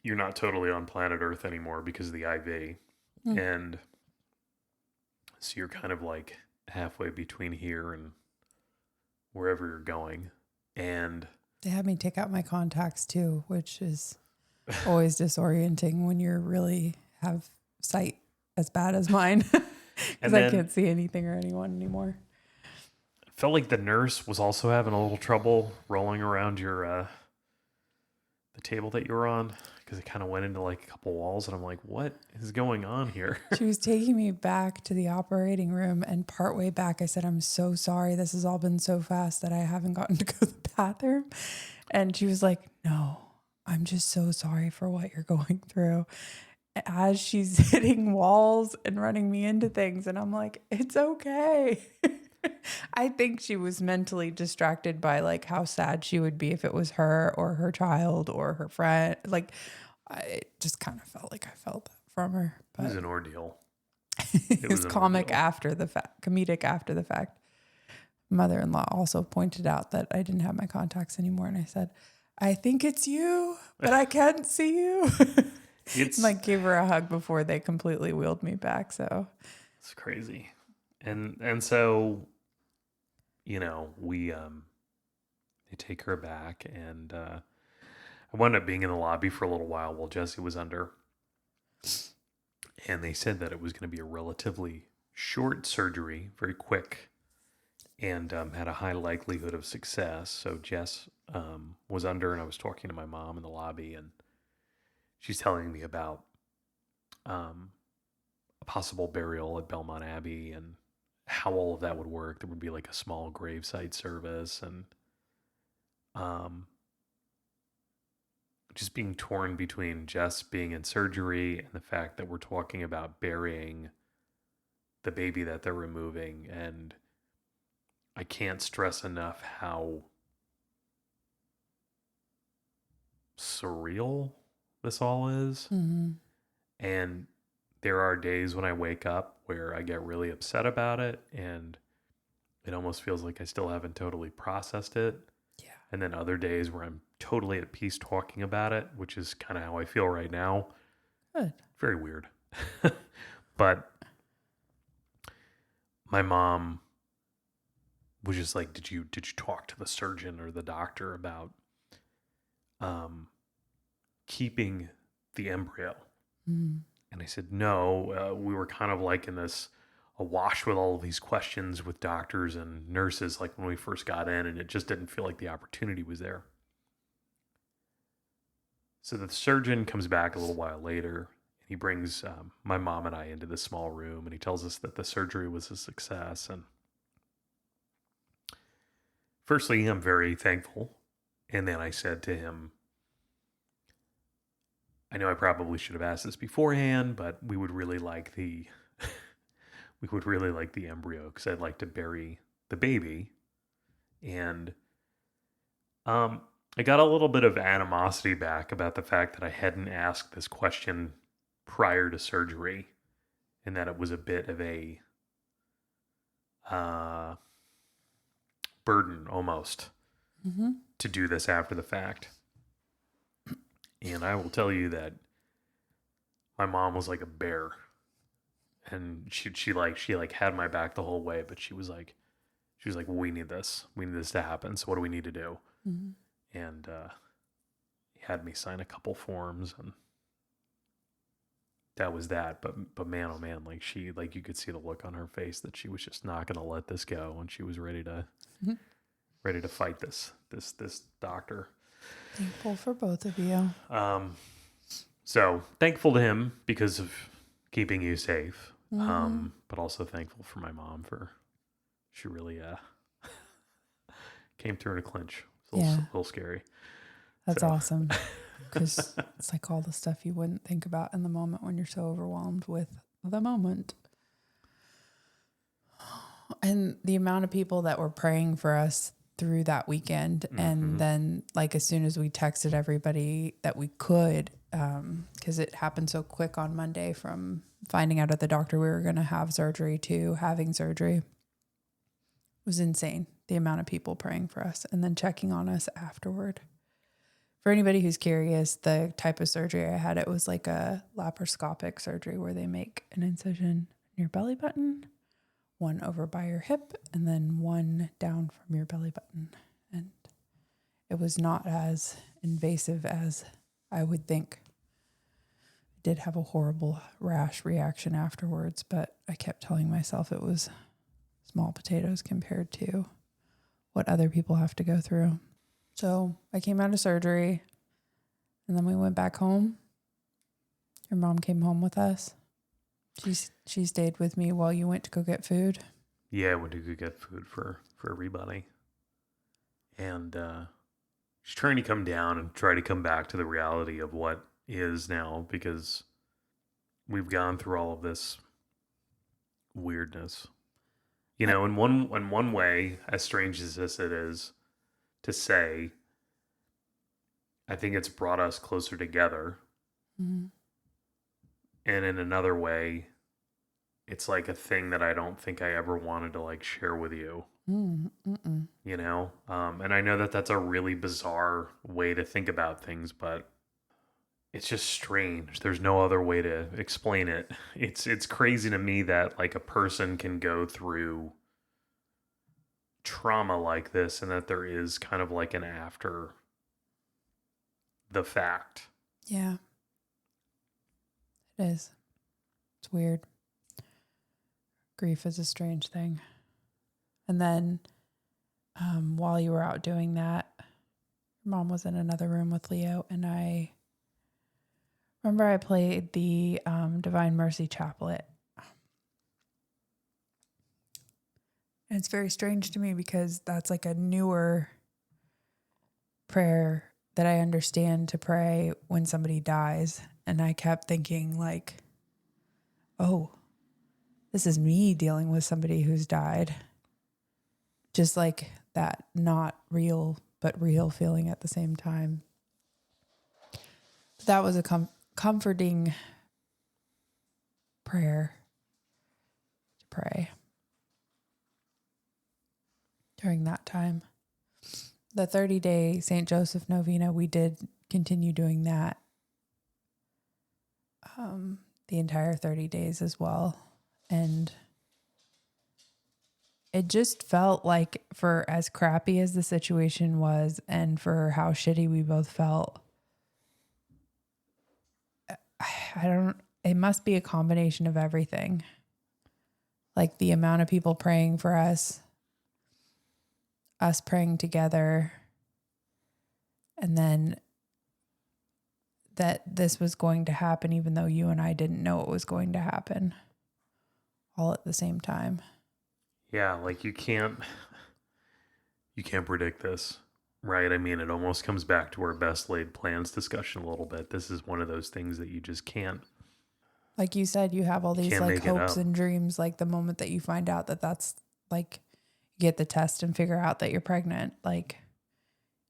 you're not totally on planet Earth anymore because of the IV. And so you're kind of like halfway between here and wherever you're going. And They had me take out my contacts too, which is always disorienting when you really have sight as bad as mine because I can't see anything or anyone anymore. I felt like the nurse was also having a little trouble rolling around your the table that you were on because it kind of went into like a couple walls, and I'm like, what is going on here? She was taking me back to the operating room, and partway back I said, I'm so sorry. This has all been so fast that I haven't gotten to go to the bathroom. And she was like, no, I'm just so sorry for what you're going through. As she's hitting walls and running me into things. And I'm like, it's okay. I think she was mentally distracted by like how sad she would be if it was her or her child or her friend. Like, I just kind of felt like I felt that from her. But It was an ordeal. it was comedic after the fact. Mother-in-law also pointed out that I didn't have my contacts anymore. And I said, I think it's you, but I can't see you. It's like gave her a hug before they completely wheeled me back. So it's crazy. And so, we they take her back, and I wound up being in the lobby for a little while Jessie was under. And they said that it was going to be a relatively short surgery, very quick, and had a high likelihood of success. So Jess was under, and I was talking to my mom in the lobby, and she's telling me about a possible burial at Belmont Abbey and how all of that would work. There would be like a small gravesite service, and just being torn between Jess being in surgery and the fact that we're talking about burying the baby that they're removing. And I can't stress enough how surreal this all is. mm-hmm. And there are days when I wake up where I get really upset about it, and it almost feels like I still haven't totally processed it. Yeah. And then other days where I'm totally at peace talking about it, which is kind of how I feel right now. Good. Very weird. But my mom was just like, did you talk to the surgeon or the doctor about keeping the embryo? Mm. And I said, no. We were kind of like in this awash with all of these questions with doctors and nurses, like when we first got in, and it just didn't feel like the opportunity was there. So the surgeon comes back a little while later, and he brings my mom and I into this small room, and he tells us that the surgery was a success. And firstly, I'm very thankful. And then I said to him, I know I probably should have asked this beforehand, but we would really like the we would really like the embryo because I'd like to bury the baby. And I got a little bit of animosity back about the fact that I hadn't asked this question prior to surgery, and that it was a bit of a uh, burden almost to do this after the fact. And I will tell you that my mom was like a bear, and she had my back the whole way, but she was like, well, we need this to happen. So what do we need to do? And he had me sign a couple forms, and that was that. But man, oh man, like you could see the look on her face that she was just not going to let this go, and she was ready to fight this doctor. Thankful for both of you. So thankful to him because of keeping you safe. But also thankful for my mom for she really came through in a clinch. It's a little scary. That's awesome. Because it's like all the stuff you wouldn't think about in the moment when you're so overwhelmed with the moment. And the amount of people that were praying for us through that weekend. And then like as soon as we texted everybody that we could, because it happened so quick on Monday from finding out at the doctor we were going to have surgery to having surgery. It was insane. The amount of people praying for us and then checking on us afterward. For anybody who's curious, the type of surgery I had, it was like a laparoscopic surgery where they make an incision in your belly button, one over by your hip, and then one down from your belly button. And it was not as invasive as I would think. I did have a horrible rash reaction afterwards, but I kept telling myself it was small potatoes compared to what other people have to go through. So I came out of surgery and then we went back home. Your mom came home with us. She stayed with me while you went to go get food. Yeah, I went to go get food for everybody. And she's trying to come down and try to come back to the reality of what is now, because we've gone through all of this weirdness. You know, in one way, as strange as this it is to say, I think it's brought us closer together. And in another way, it's like a thing that I don't think I ever wanted to like share with you. You know? And I know that that's a really bizarre way to think about things, but it's just strange. There's no other way to explain it. It's crazy to me that like a person can go through trauma like this and that there is kind of like an after the fact. Yeah. It is. It's weird. Grief is a strange thing. And then while you were out doing that, your mom was in another room with Leo, and I remember I played the Divine Mercy Chaplet. And it's very strange to me because that's like a newer prayer that I understand to pray when somebody dies. And I kept thinking like, oh, this is me dealing with somebody who's died. Just like that not real, but real feeling at the same time. That was a comforting prayer to pray during that time. The 30-day St. Joseph Novena, we did continue doing that the entire 30 days as well. And it just felt like, for as crappy as the situation was and for how shitty we both felt, it must be a combination of everything. Like the amount of people praying for us praying together, and then that this was going to happen even though you and I didn't know it was going to happen, all at the same time. Yeah, like you can't predict this, right? I mean, it almost comes back to our best laid plans discussion a little bit. This is one of those things that you just can't. Like you said, you have all You these can't like make it hopes up. and dreams. Like the moment that you find out that that's like, you get the test and figure out that you're pregnant. Like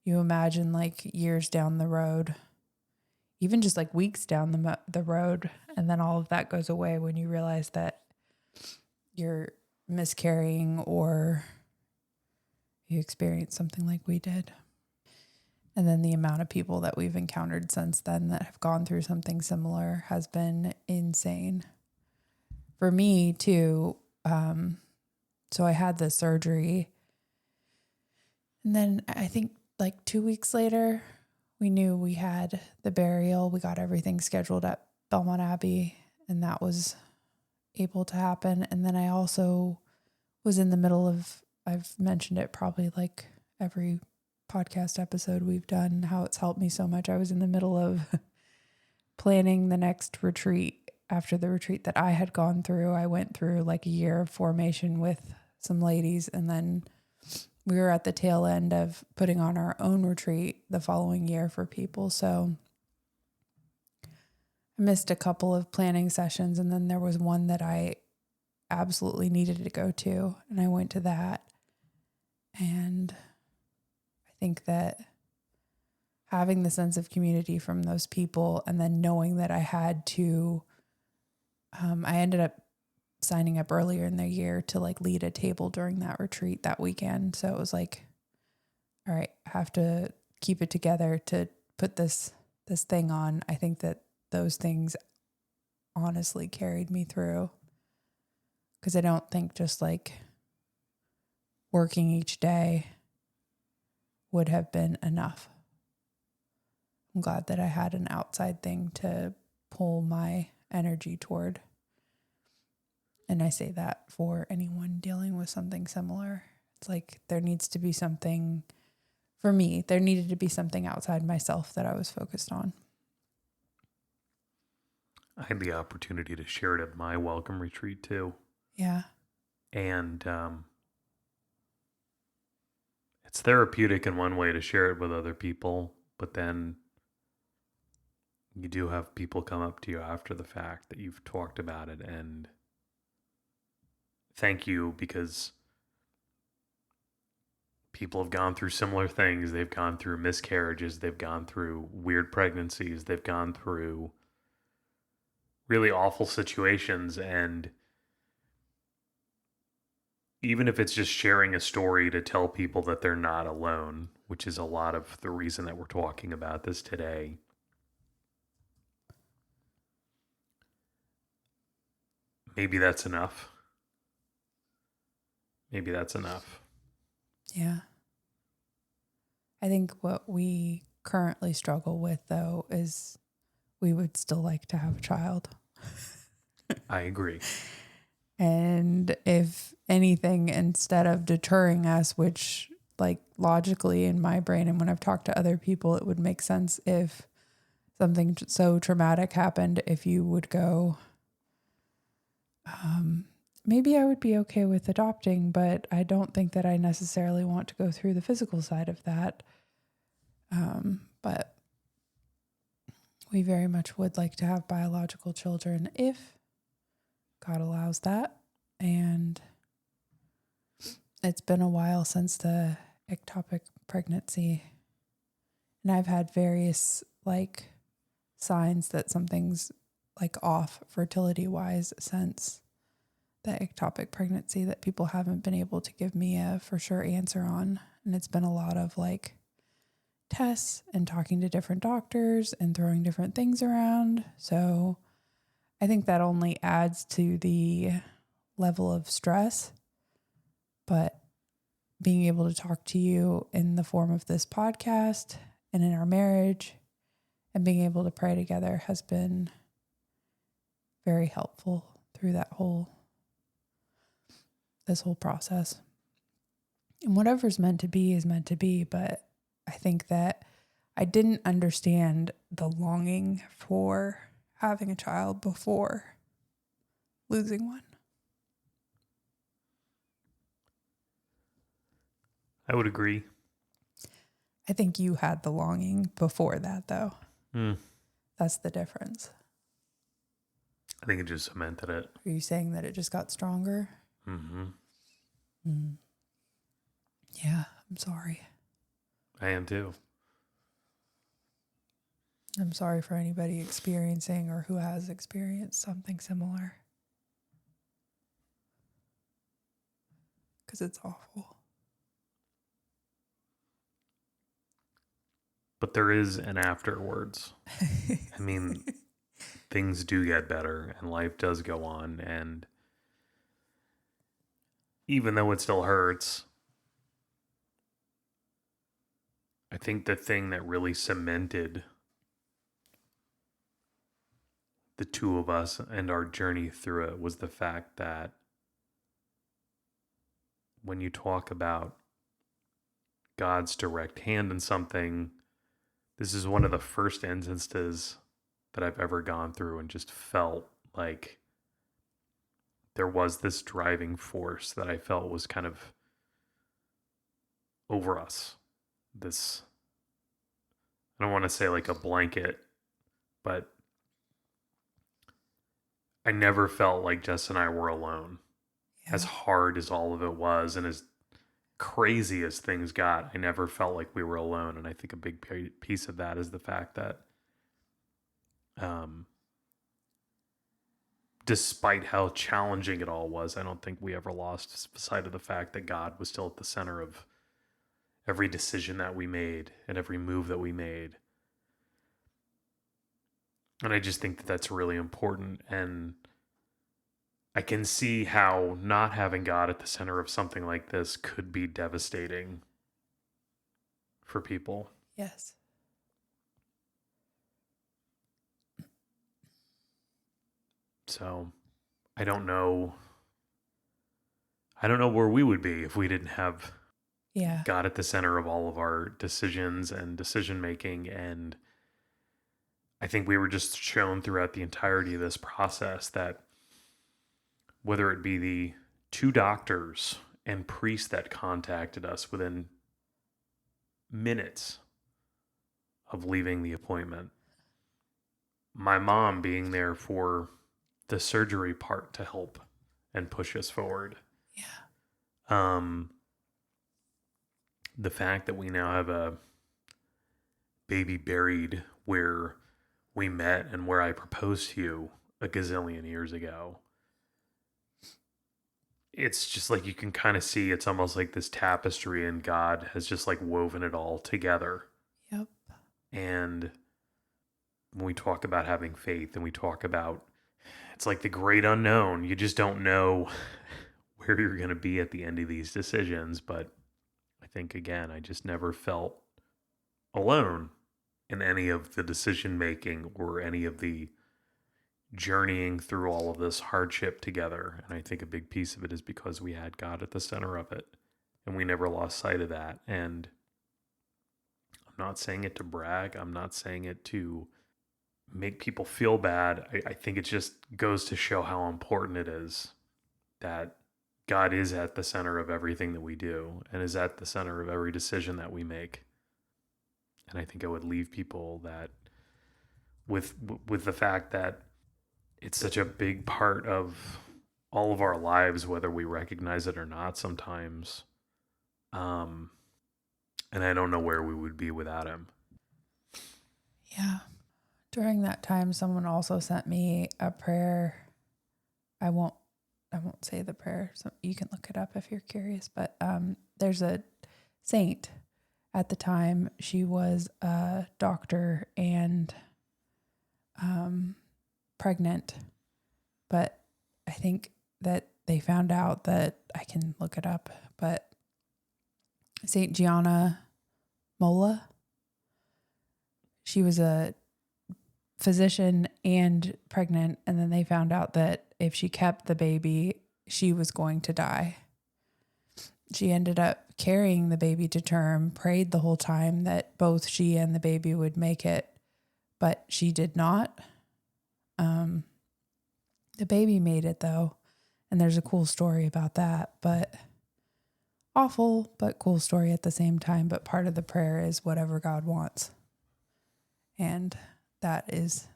you imagine like years down the road, even just like weeks down the road. And then all of that goes away when you realize that you're miscarrying or you experience something like we did. And then the amount of people that we've encountered since then that have gone through something similar has been insane. For me too, so I had the surgery. And then I think like 2 weeks later, we knew we had the burial. We got everything scheduled at Belmont Abbey, and that was able to happen. And then I also was in the middle of, I've mentioned it probably like every podcast episode we've done, how it's helped me so much. I was in the middle of planning the next retreat. After the retreat that I had gone through, I went through like a year of formation with some ladies, and then we were at the tail end of putting on our own retreat the following year for people. So I missed a couple of planning sessions, and then there was one that I absolutely needed to go to, and I went to that. And I think that having the sense of community from those people, and then knowing that I had to, I ended up signing up earlier in the year to like lead a table during that retreat that weekend. So it was like, all right, I have to keep it together to put this thing on. I think that those things honestly carried me through, because I don't think just like working each day would have been enough. I'm glad that I had an outside thing to pull my energy toward. And I say that for anyone dealing with something similar. It's like there needs to be something, for me, there needed to be something outside myself that I was focused on. I had the opportunity to share it at my welcome retreat too. Yeah. And it's therapeutic in one way to share it with other people, but then you do have people come up to you after the fact that you've talked about it and thank you, because people have gone through similar things. They've gone through miscarriages, they've gone through weird pregnancies, they've gone through really awful situations. And even if it's just sharing a story to tell people that they're not alone, which is a lot of the reason that we're talking about this today, maybe that's enough. Maybe that's enough. Yeah. I think what we currently struggle with, though, is we would still like to have a child. I agree. And if anything, instead of deterring us, which like logically in my brain and when I've talked to other people, it would make sense if something so traumatic happened, if you would go, maybe I would be okay with adopting, but I don't think that I necessarily want to go through the physical side of that. But we very much would like to have biological children if God allows that. And it's been a while since the ectopic pregnancy. And I've had various like signs that something's like off fertility wise since the ectopic pregnancy that people haven't been able to give me a for sure answer on. And it's been a lot of like tests and talking to different doctors and throwing different things around. So I think that only adds to the level of stress. But being able to talk to you in the form of this podcast and in our marriage and being able to pray together has been very helpful through this whole process. And whatever's meant to be is meant to be. But I think that I didn't understand the longing for having a child before losing one. I would agree. I think you had the longing before that, though. Mm. That's the difference. I think it just cemented it. Are you saying that it just got stronger? Mm-hmm. Mm. Yeah, I'm sorry. I am too. I'm sorry for anybody experiencing or who has experienced something similar. Because it's awful. But there is an afterwards. I mean, things do get better and life does go on. And even though it still hurts, I think the thing that really cemented the two of us and our journey through it was the fact that when you talk about God's direct hand in something, this is one of the first instances that I've ever gone through and just felt like there was this driving force that I felt was kind of over us. This, I don't want to say like a blanket, but I never felt like Jess and I were alone. Yeah. As hard as all of it was and as crazy as things got, I never felt like we were alone. And I think a big piece of that is the fact that despite how challenging it all was, I don't think we ever lost sight of the fact that God was still at the center of every decision that we made and every move that we made. And I just think that that's really important. And I can see how not having God at the center of something like this could be devastating for people. Yes. So I don't know. I don't know where we would be if we didn't have God at the center of all of our decisions and decision making. And I think we were just shown throughout the entirety of this process that whether it be the two doctors and priests that contacted us within minutes of leaving the appointment, my mom being there for the surgery part to help and push us forward. Yeah. The fact that we now have a baby buried where we met and where I proposed to you a gazillion years ago. It's just like you can kind of see it's almost like this tapestry and God has just like woven it all together. Yep. And when we talk about having faith and we talk about it's like the great unknown, you just don't know where you're going to be at the end of these decisions. But I think, again, I just never felt alone in any of the decision making or any of the journeying through all of this hardship together. And I think a big piece of it is because we had God at the center of it and we never lost sight of that. And I'm not saying it to brag. I'm not saying it to make people feel bad. I think it just goes to show how important it is that God is at the center of everything that we do and is at the center of every decision that we make. And I think I would leave people that with the fact that it's such a big part of all of our lives, whether we recognize it or not sometimes. And I don't know where we would be without him. Yeah. During that time, someone also sent me a prayer. I won't say the prayer. So you can look it up if you're curious. But there's a saint at the time. She was a doctor and pregnant. But I think that they found out that I can look it up. But Saint Gianna Molla, she was a physician and pregnant, and then they found out that if she kept the baby, she was going to die. She ended up carrying the baby to term, prayed the whole time that both she and the baby would make it, but she did not. The baby made it though, and there's a cool story about that, but awful, but cool story at the same time. But part of the prayer is whatever God wants. And that is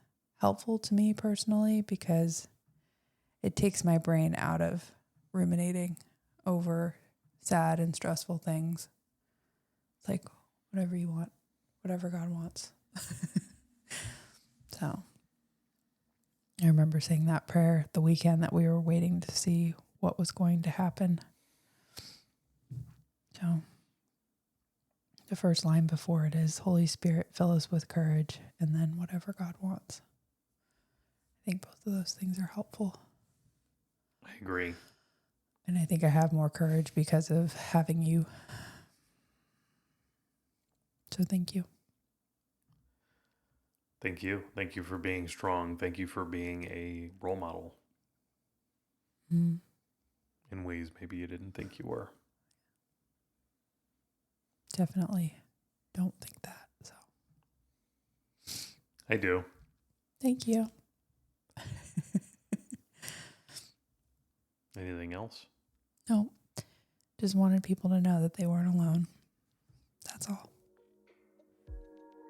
helpful to me personally because it takes my brain out of ruminating over sad and stressful things. It's like whatever you want, whatever God wants. So I remember saying that prayer the weekend that we were waiting to see what was going to happen. So the first line before it is, Holy Spirit, fill us with courage, and then whatever God wants. I think both of those things are helpful. I agree. And I think I have more courage because of having you. So thank you. Thank you. Thank you for being strong. Thank you for being a role model in ways maybe you didn't think you were. Definitely don't think that. So I do. thank you. Anything else? No, just wanted people to know that they weren't alone. That's all.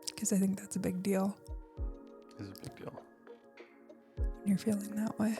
Because I think that's a big deal It's a big deal. when you're feeling that way.